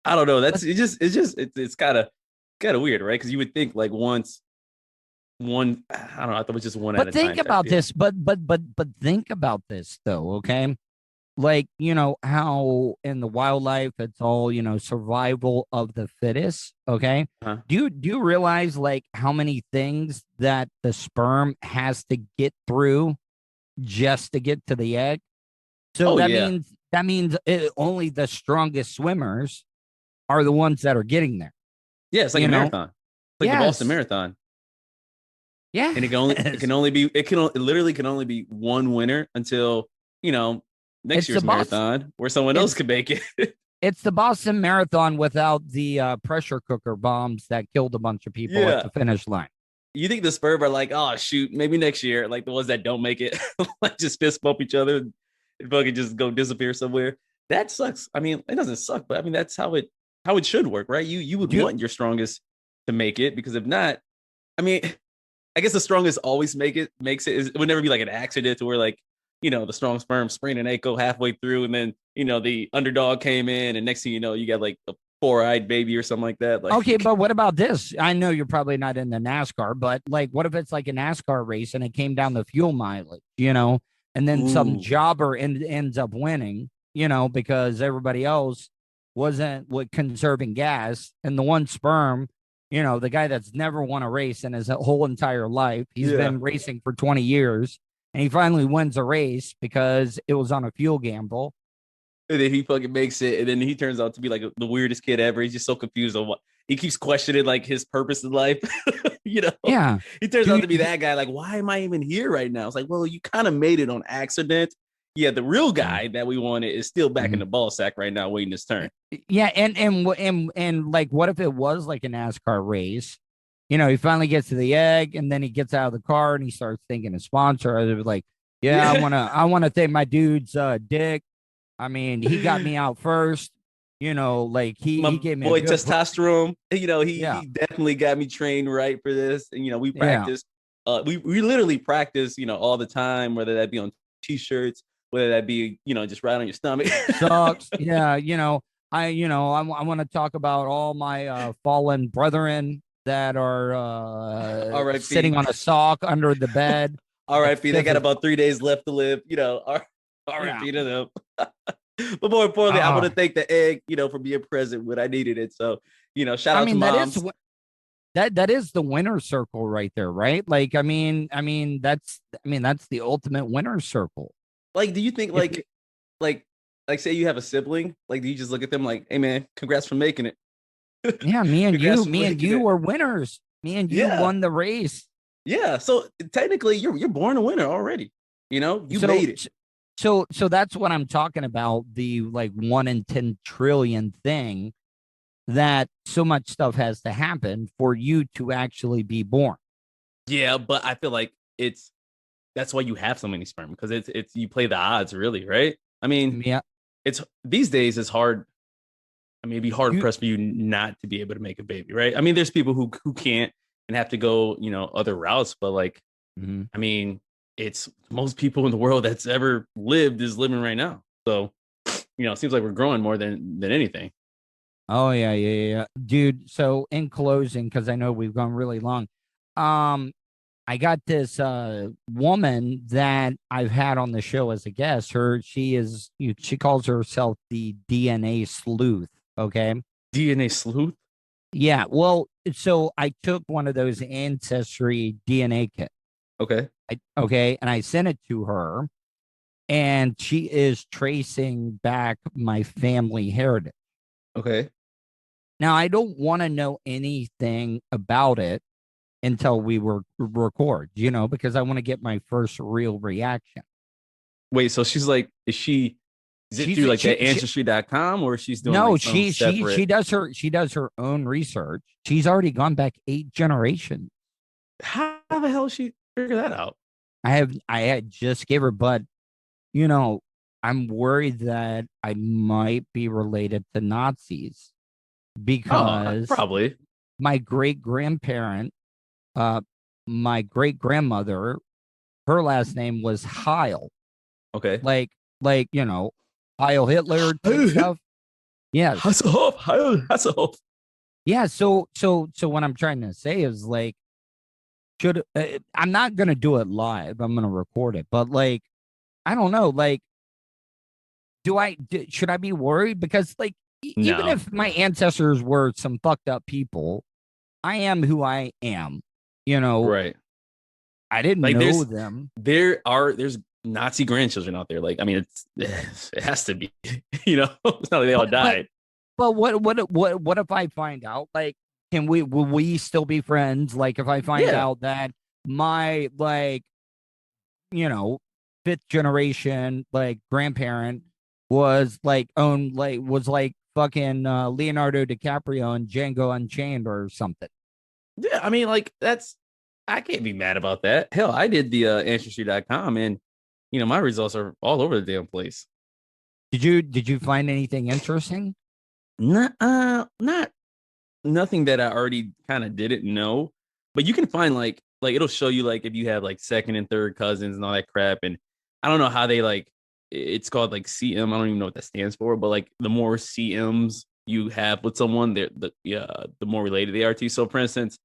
I don't know. It's kind of weird, right? Because you would think like once one, I don't know. I thought it was just one at a time. But think about this. But think about this though. Okay, like how in the wildlife it's all survival of the fittest. Okay, do you realize like how many things that the sperm has to get through just to get to the egg? So that means only the strongest swimmers are the ones that are getting there. Yeah, it's like a marathon, like the Boston Marathon. Yeah, and it literally can only be one winner until next year's marathon where someone else could make it. It's the Boston Marathon without the pressure cooker bombs that killed a bunch of people at the finish line. You think the Spurs are like, oh shoot, maybe next year, like the ones that don't make it, like just fist bump each other and fucking just go disappear somewhere? That sucks. I mean, it doesn't suck, but I mean that's how it should work, right? You would want your strongest to make it, because if not, I mean, I guess the strongest always makes it. It would never be like an accident to where like, the strong sperm sprained an ankle halfway through, and then the underdog came in, and next thing you know, you got like a 4-eyed baby or something like that. Like, okay, but what about this? I know you're probably not in the NASCAR, but like, what if it's like a NASCAR race and it came down to fuel mileage, and then some jobber ends up winning, because everybody else wasn't conserving gas, and the one sperm, the guy that's never won a race in his whole entire life, he's been racing for 20 years, and he finally wins a race because it was on a fuel gamble. And then he fucking makes it, and then he turns out to be like the weirdest kid ever. He's just so confused on what he keeps questioning, like his purpose in life. Yeah, he turns out to be that guy. Like, why am I even here right now? It's like, well, you kind of made it on accident. Yeah, the real guy that we wanted is still back in the ball sack right now, waiting his turn. Yeah, and like, what if it was like a NASCAR race? He finally gets to the egg, and then he gets out of the car and he starts thinking a sponsor. I was like, I wanna thank my dude's Dick. I mean, he got me out first. Like he gave me boy testosterone. He definitely got me trained right for this. And we practice. We literally practice. All the time, whether that be on t-shirts, whether that be just right on your stomach. Sucks. Yeah. I want to talk about all my fallen brethren that are sitting on a sock under the bed. R.I.P. They got about 3 days left to live. R.I.P. to them. But more importantly, I want to thank the egg, for being present when I needed it. So, shout out to moms. That is the winner's circle right there, right? Like, I mean, that's the ultimate winner's circle. Like, do you think like say you have a sibling, like, do you just look at them like, hey man, congrats for making it? Yeah, me and you were winners. Me and you won the race. Yeah, so technically you're born a winner already. You made it. So that's what I'm talking about, the like 1 in 10 trillion thing, that so much stuff has to happen for you to actually be born. Yeah, but I feel like that's why you have so many sperm, because it's you play the odds, really, right? I mean, it's these days it's hard. I mean, it'd be hard pressed for you not to be able to make a baby, right? I mean, there's people who can't and have to go, other routes, but like, I mean, it's most people in the world that's ever lived is living right now. So, it seems like we're growing more than anything. Oh yeah, dude. So in closing, because I know we've gone really long, I got this woman that I've had on the show as a guest. She calls herself the DNA sleuth. Okay, DNA sleuth. Yeah. Well, so I took one of those Ancestry DNA kits. Okay. And I sent it to her, and she is tracing back my family heritage. Okay. Now, I don't want to know anything about it until we record, because I want to get my first real reaction. Wait, so she's like, is it through like that ancestry.com, or she's doing she does her own research. She's already gone back 8 generations. How the hell she figure that out? I had just gave her, but I'm worried that I might be related to Nazis, because probably my great grandparent, my great grandmother, her last name was Heil. Okay. Like Heil Hitler type stuff. Yeah. Hasselhoff. Yeah. So what I'm trying to say is, like, I'm not going to do it live. I'm going to record it. But, like, I don't know. Like, should I be worried? Because, like, even if my ancestors were some fucked up people, I am who I am, Right. I didn't know them. There's Nazi grandchildren out there. Like, I mean, it has to be, it's not like they all died. But what if I find out, like, will we still be friends? Like, if I find out that my, like, 5th generation, like, grandparent was like fucking Leonardo DiCaprio and Django Unchained or something. Yeah, I mean, like, I can't be mad about that. Hell, I did the ancestry.com, and my results are all over the damn place. Did you find anything interesting? Not nothing that I already kind of didn't know, but you can find like it'll show you, like, if you have like 2nd and 3rd cousins and all that crap. And I don't know how they, like, it's called like CM. I don't even know what that stands for, but like the more CMs you have with someone, the more related they are to you. So for instance,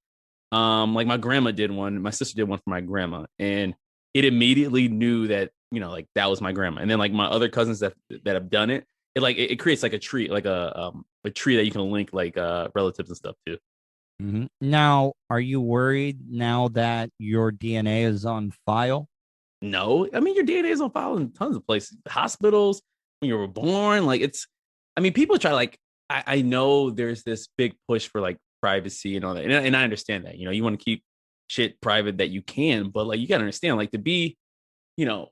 like my grandma did one, my sister did one for my grandma, and it immediately knew that, like, that was my grandma. And then like my other cousins that have done it, it creates like a tree, like a tree that you can link like relatives and stuff to. Mm-hmm. Now, are you worried now that your DNA is on file? No, I mean your DNA is on file in tons of places, hospitals, when you were born. Like I mean, people try like I know there's this big push for like privacy and all that, and I understand that. You want to keep shit private that you can, but like you gotta understand, like to be a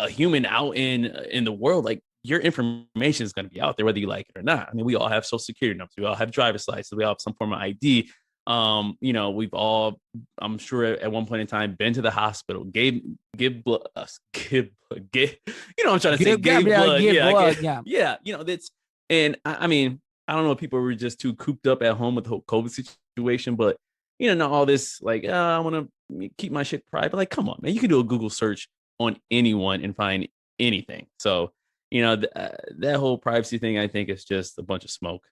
human out in the world, like your information is going to be out there whether you like it or not. I mean, we all have social security numbers, we all have driver's license, we all have some form of ID. We've all, I'm sure at one point in time, been to the hospital, give blood, give, I'm trying to say, give blood, yeah. That's, and I mean, I don't know if people were just too cooped up at home with the whole COVID situation, but not all this like, I want to keep my shit private. Like, come on, man, you can do a Google search on anyone and find anything. So, that whole privacy thing, I think, is just a bunch of smoke.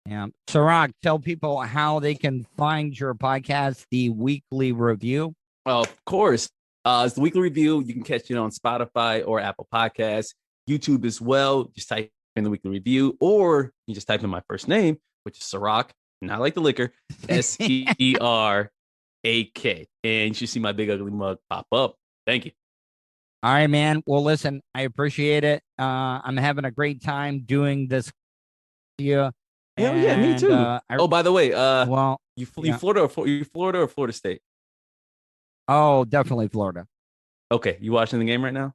Yeah. Serak, tell people how they can find your podcast, The Weekly Review. Of course. It's The Weekly Review. You can catch it on Spotify or Apple Podcasts, YouTube as well. Just type in The Weekly Review, or you just type in my first name, which is Serak, not like the liquor, Serak. And you should see my big ugly mug pop up. Thank you. All right, man. Well, listen, I appreciate it. I'm having a great time doing this. Yeah. Hell yeah, me too. By the way, you Florida or Florida State? Oh, definitely Florida. Okay, you watching the game right now?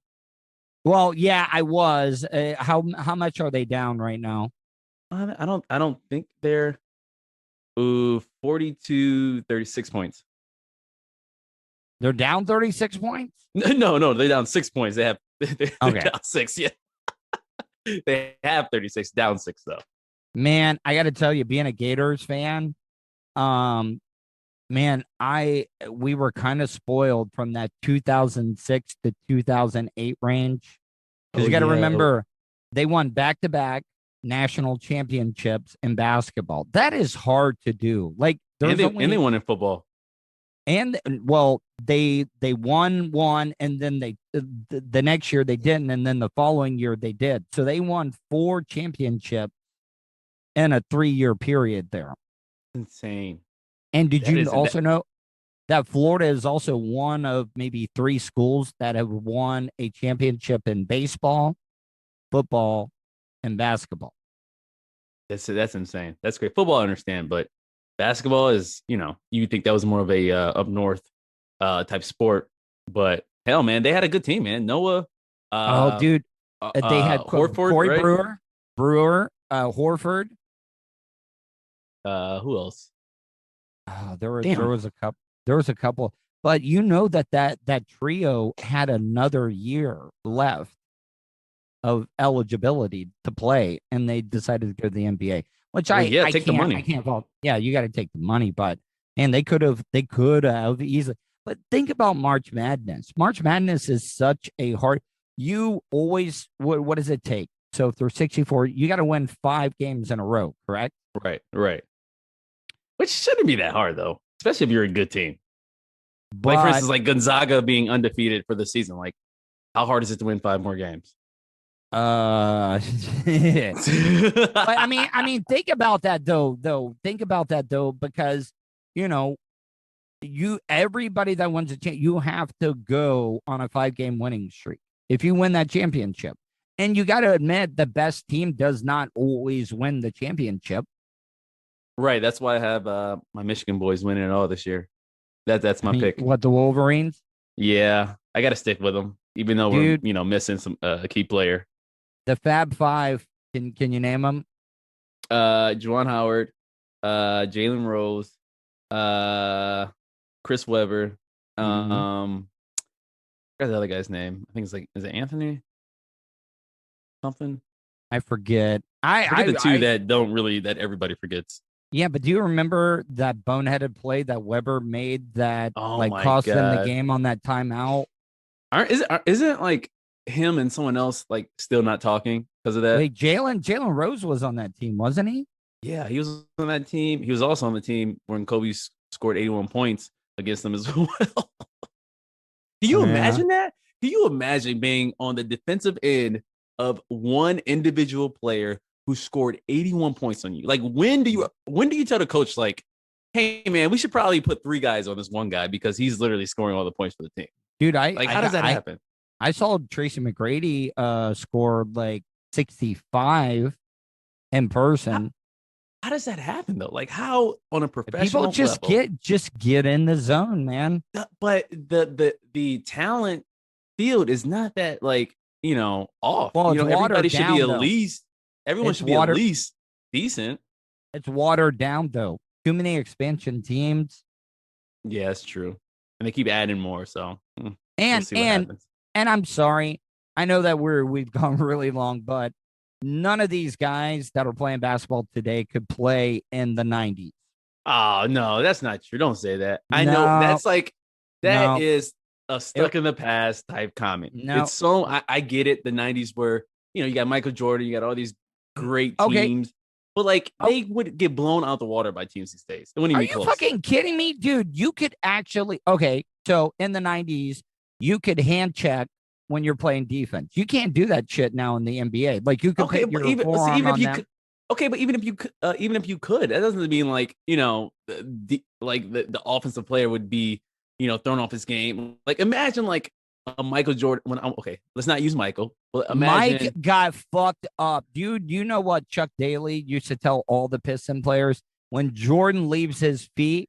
Well, yeah, I was. How much are they down right now? I don't think they're 42-36 points. They're down 36 points? No, they're down 6 points. They're okay. Down 6. Yeah, they have 36, down 6 though. Man, I got to tell you, being a Gators fan, man, we were kind of spoiled from that 2006 to 2008 range. Because you got to remember, they won back-to-back national championships in basketball. That is hard to do. Like, and they won in football. And well, they won, and then the next year they didn't, and then the following year they did. So they won 4 championships in a 3-year period there. Insane. And did you also know that Florida is also one of maybe 3 schools that have won a championship in baseball, football, and basketball? That's insane. That's great. Football, I understand, but basketball is, you think that was more of a up north type sport. But hell, man, they had a good team, man. Noah. They had Horford, Corey right? Brewer, Horford. Who else? There was a couple, but that trio had another year left of eligibility to play, and they decided to go to the NBA. Which take the money. I can't fault. Yeah, you got to take the money, but they could have easily. But think about March Madness. March Madness is such a hard. You always what does it take? So if there's 64, you got to win 5 games in a row, correct? Right. Which shouldn't be that hard though, especially if you're a good team. But, like for instance, like Gonzaga being undefeated for the season. Like, how hard is it to win 5 more games? But I mean, think about that though. Think about that though, because everybody that wins a chance, you have to go on a 5-game winning streak if you win that championship. And you got to admit, the best team does not always win the championship. Right. That's why I have my Michigan boys winning it all this year. That's my pick. What, the Wolverines? Yeah, I got to stick with them, even though we're missing some a key player. The Fab Five. Can you name them? Juwan Howard, Jalen Rose, Chris Webber. What's the other guy's name? I think is it Anthony? Something. I forget. I forget the two that everybody forgets. Yeah, but do you remember that boneheaded play that Weber made that cost them the game on that timeout? Isn't like him and someone else like still not talking because of that? Wait, Jalen Rose was on that team, wasn't he? Yeah, he was on that team. He was also on the team when Kobe scored 81 points against them as well. Do you imagine that? Do you imagine being on the defensive end of one individual player who scored 81 points on you? Like, when do you tell the coach, like, hey man, we should probably put 3 guys on this one guy because he's literally scoring all the points for the team? Dude, How does that happen? I saw Tracy McGrady score like 65 in person. How does that happen though? Like, how on a professional People just get in the zone, man. But the talent field is not that, like, off. Well, everybody should be Everyone should be at least decent. It's watered down though. Too many expansion teams. Yeah, that's true. And they keep adding more. So and I'm sorry. I know that we've gone really long, but none of these guys that are playing basketball today could play in the 90s. Oh, no, that's not true. Don't say that. I know that's that is a stuck in the past type comment. No. It's so I get it. The 90s were, you got Michael Jordan, you got all these great teams. But like they would get blown out the water by teams these days. It wouldn't even be close. Are you fucking kidding me? Dude, you could actually so in the 90s, you could hand check when you're playing defense. You can't do that shit now in the NBA. Like you could put your forearm on them. Okay, but even if you could, that doesn't mean like, the offensive player would be, thrown off his game. Like imagine like a Michael Jordan let's not use Michael. But imagine Mike got fucked up. Dude, you know what Chuck Daly used to tell all the Piston players? When Jordan leaves his feet,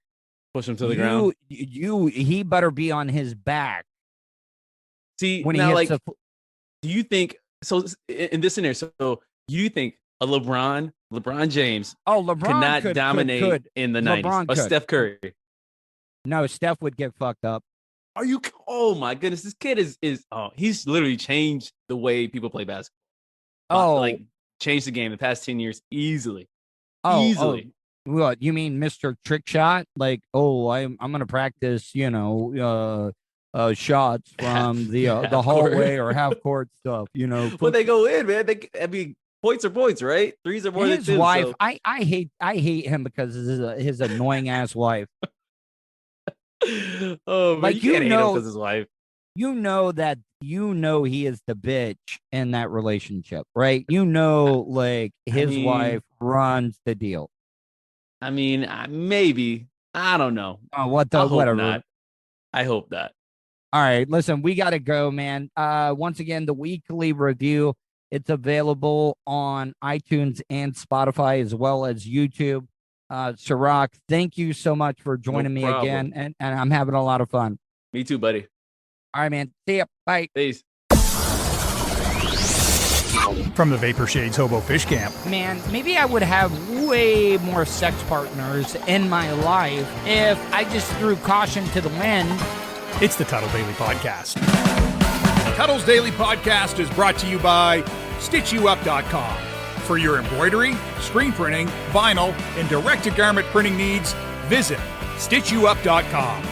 push him to the ground. He better be on his back. See, when now, he hits do you think so? In this scenario, so do you think a LeBron James, could not dominate in the 90s? Or Steph Curry? No, Steph would get fucked up. Are you? Oh my goodness, this kid is he's literally changed the way people play basketball. Like changed the game the past 10 years easily. Easily. What you mean, Mr. Trick Shot? Like, I'm gonna practice, shots from the hallway or half court stuff, When they go in, man, points are points, right? Threes are more than 2. His wife, so. I hate him because of his annoying ass wife. Oh, man, like you can't hate him because his wife. That he is the bitch in that relationship, right? Like his wife runs the deal. I mean, maybe. I don't know. Whatever. I hope not. All right, listen, we got to go, man. Once again, the weekly review, it's available on iTunes and Spotify as well as YouTube. Serak, thank you so much for joining me again, and I'm having a lot of fun. Me too, buddy. All right, man. See ya. Bye. Peace. From the Vapor Shades Hobo Fish Camp. Man, maybe I would have way more sex partners in my life if I just threw caution to the wind. It's the Tuddle Daily Podcast. Tuddle's Daily Podcast is brought to you by StitchYouUp.com. For your embroidery, screen printing, vinyl, and direct-to-garment printing needs, visit StitchYouUp.com.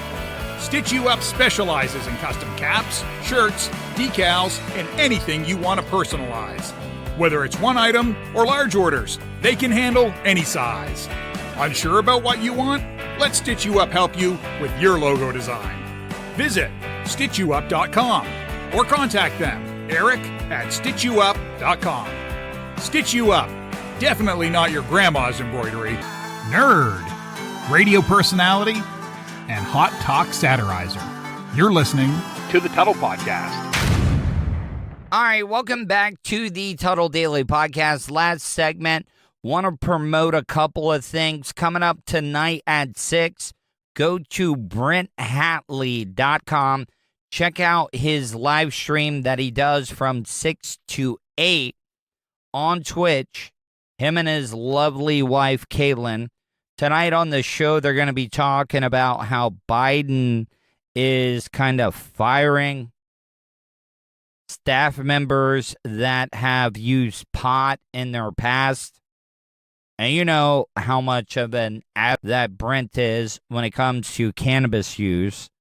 Stitch You Up specializes in custom caps, shirts, decals, and anything you want to personalize. Whether it's one item or large orders, they can handle any size. Unsure about what you want? Let Stitch You Up help you with your logo design. Visit StitchYouUp.com or contact them, Eric at StitchYouUp.com. Stitch You Up. Definitely not your grandma's embroidery. Nerd. Radio personality and hot talk satirizer. You're listening to the Tuddle Podcast. All right, welcome back to the Tuddle Daily Podcast. Last segment, want to promote a couple of things. Coming up tonight at 6, go to BrentHatley.com. Check out his live stream that he does from 6 to 8 on Twitch. Him and his lovely wife, Caitlin. Tonight on the show, they're going to be talking about how Biden is kind of firing staff members that have used pot in their past. And you know how much of an app that Brent is when it comes to cannabis use.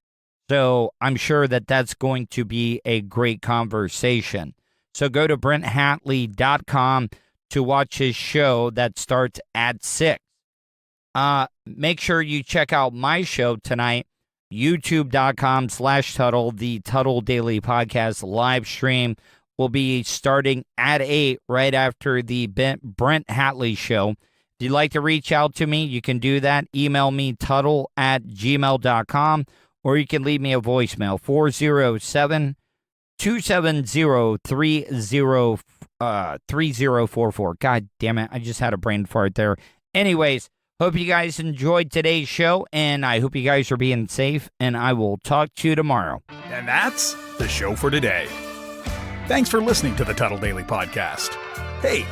So I'm sure that that's going to be a great conversation. So go to BrentHatley.com to watch his show that starts at 6. Make sure you check out my show tonight, youtube.com/Tuddle, the Tuddle Daily Podcast live stream will be starting at 8 right after the Brent Hatley show. If you'd like to reach out to me, you can do that. Email me, Tuddle@gmail.com, or you can leave me a voicemail, 407-270-3044. God damn it, I just had a brain fart there. Anyways, hope you guys enjoyed today's show, and I hope you guys are being safe, and I will talk to you tomorrow. And that's the show for today. Thanks for listening to the Tuddle Daily Podcast. Hey,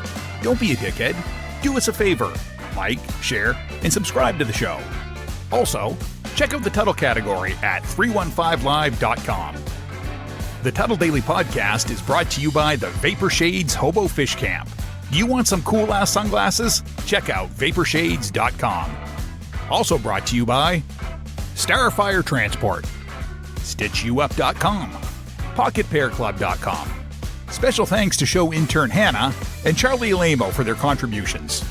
don't be a dickhead. Do us a favor. Like, share, and subscribe to the show. Also, check out the Tuddle category at 315live.com. The Tuddle Daily Podcast is brought to you by the Vapor Shades Hobo Fish Camp. Do you want some cool-ass sunglasses? Check out vaporshades.com. Also brought to you by Starfire Transport, StitchYouUp.com, PocketPairClub.com. Special thanks to show intern Hannah and Charlie Alamo for their contributions.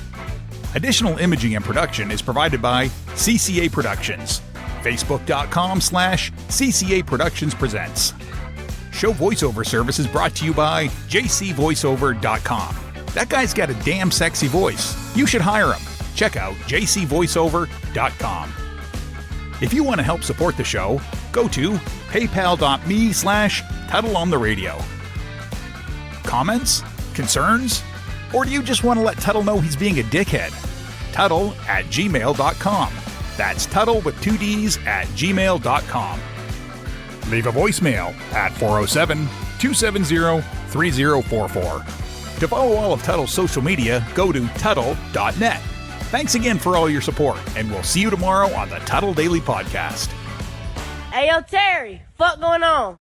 Additional imaging and production is provided by CCA Productions. Facebook.com/CCA Productions Presents. Show voiceover service is brought to you by JCVoiceover.com. That guy's got a damn sexy voice. You should hire him. Check out JCVoiceover.com. If you want to help support the show, go to paypal.me/TuddleOnTheRadio. Comments? Concerns? Or do you just want to let Tuddle know he's being a dickhead? Tuddle@gmail.com. That's Tuddle with 2 Ds at gmail.com. Leave a voicemail at 407-270-3044. To follow all of Tuddle's social media, go to Tuddle.net. Thanks again for all your support, and we'll see you tomorrow on the Tuddle Daily Podcast. Hey, yo, Terry, fuck going on?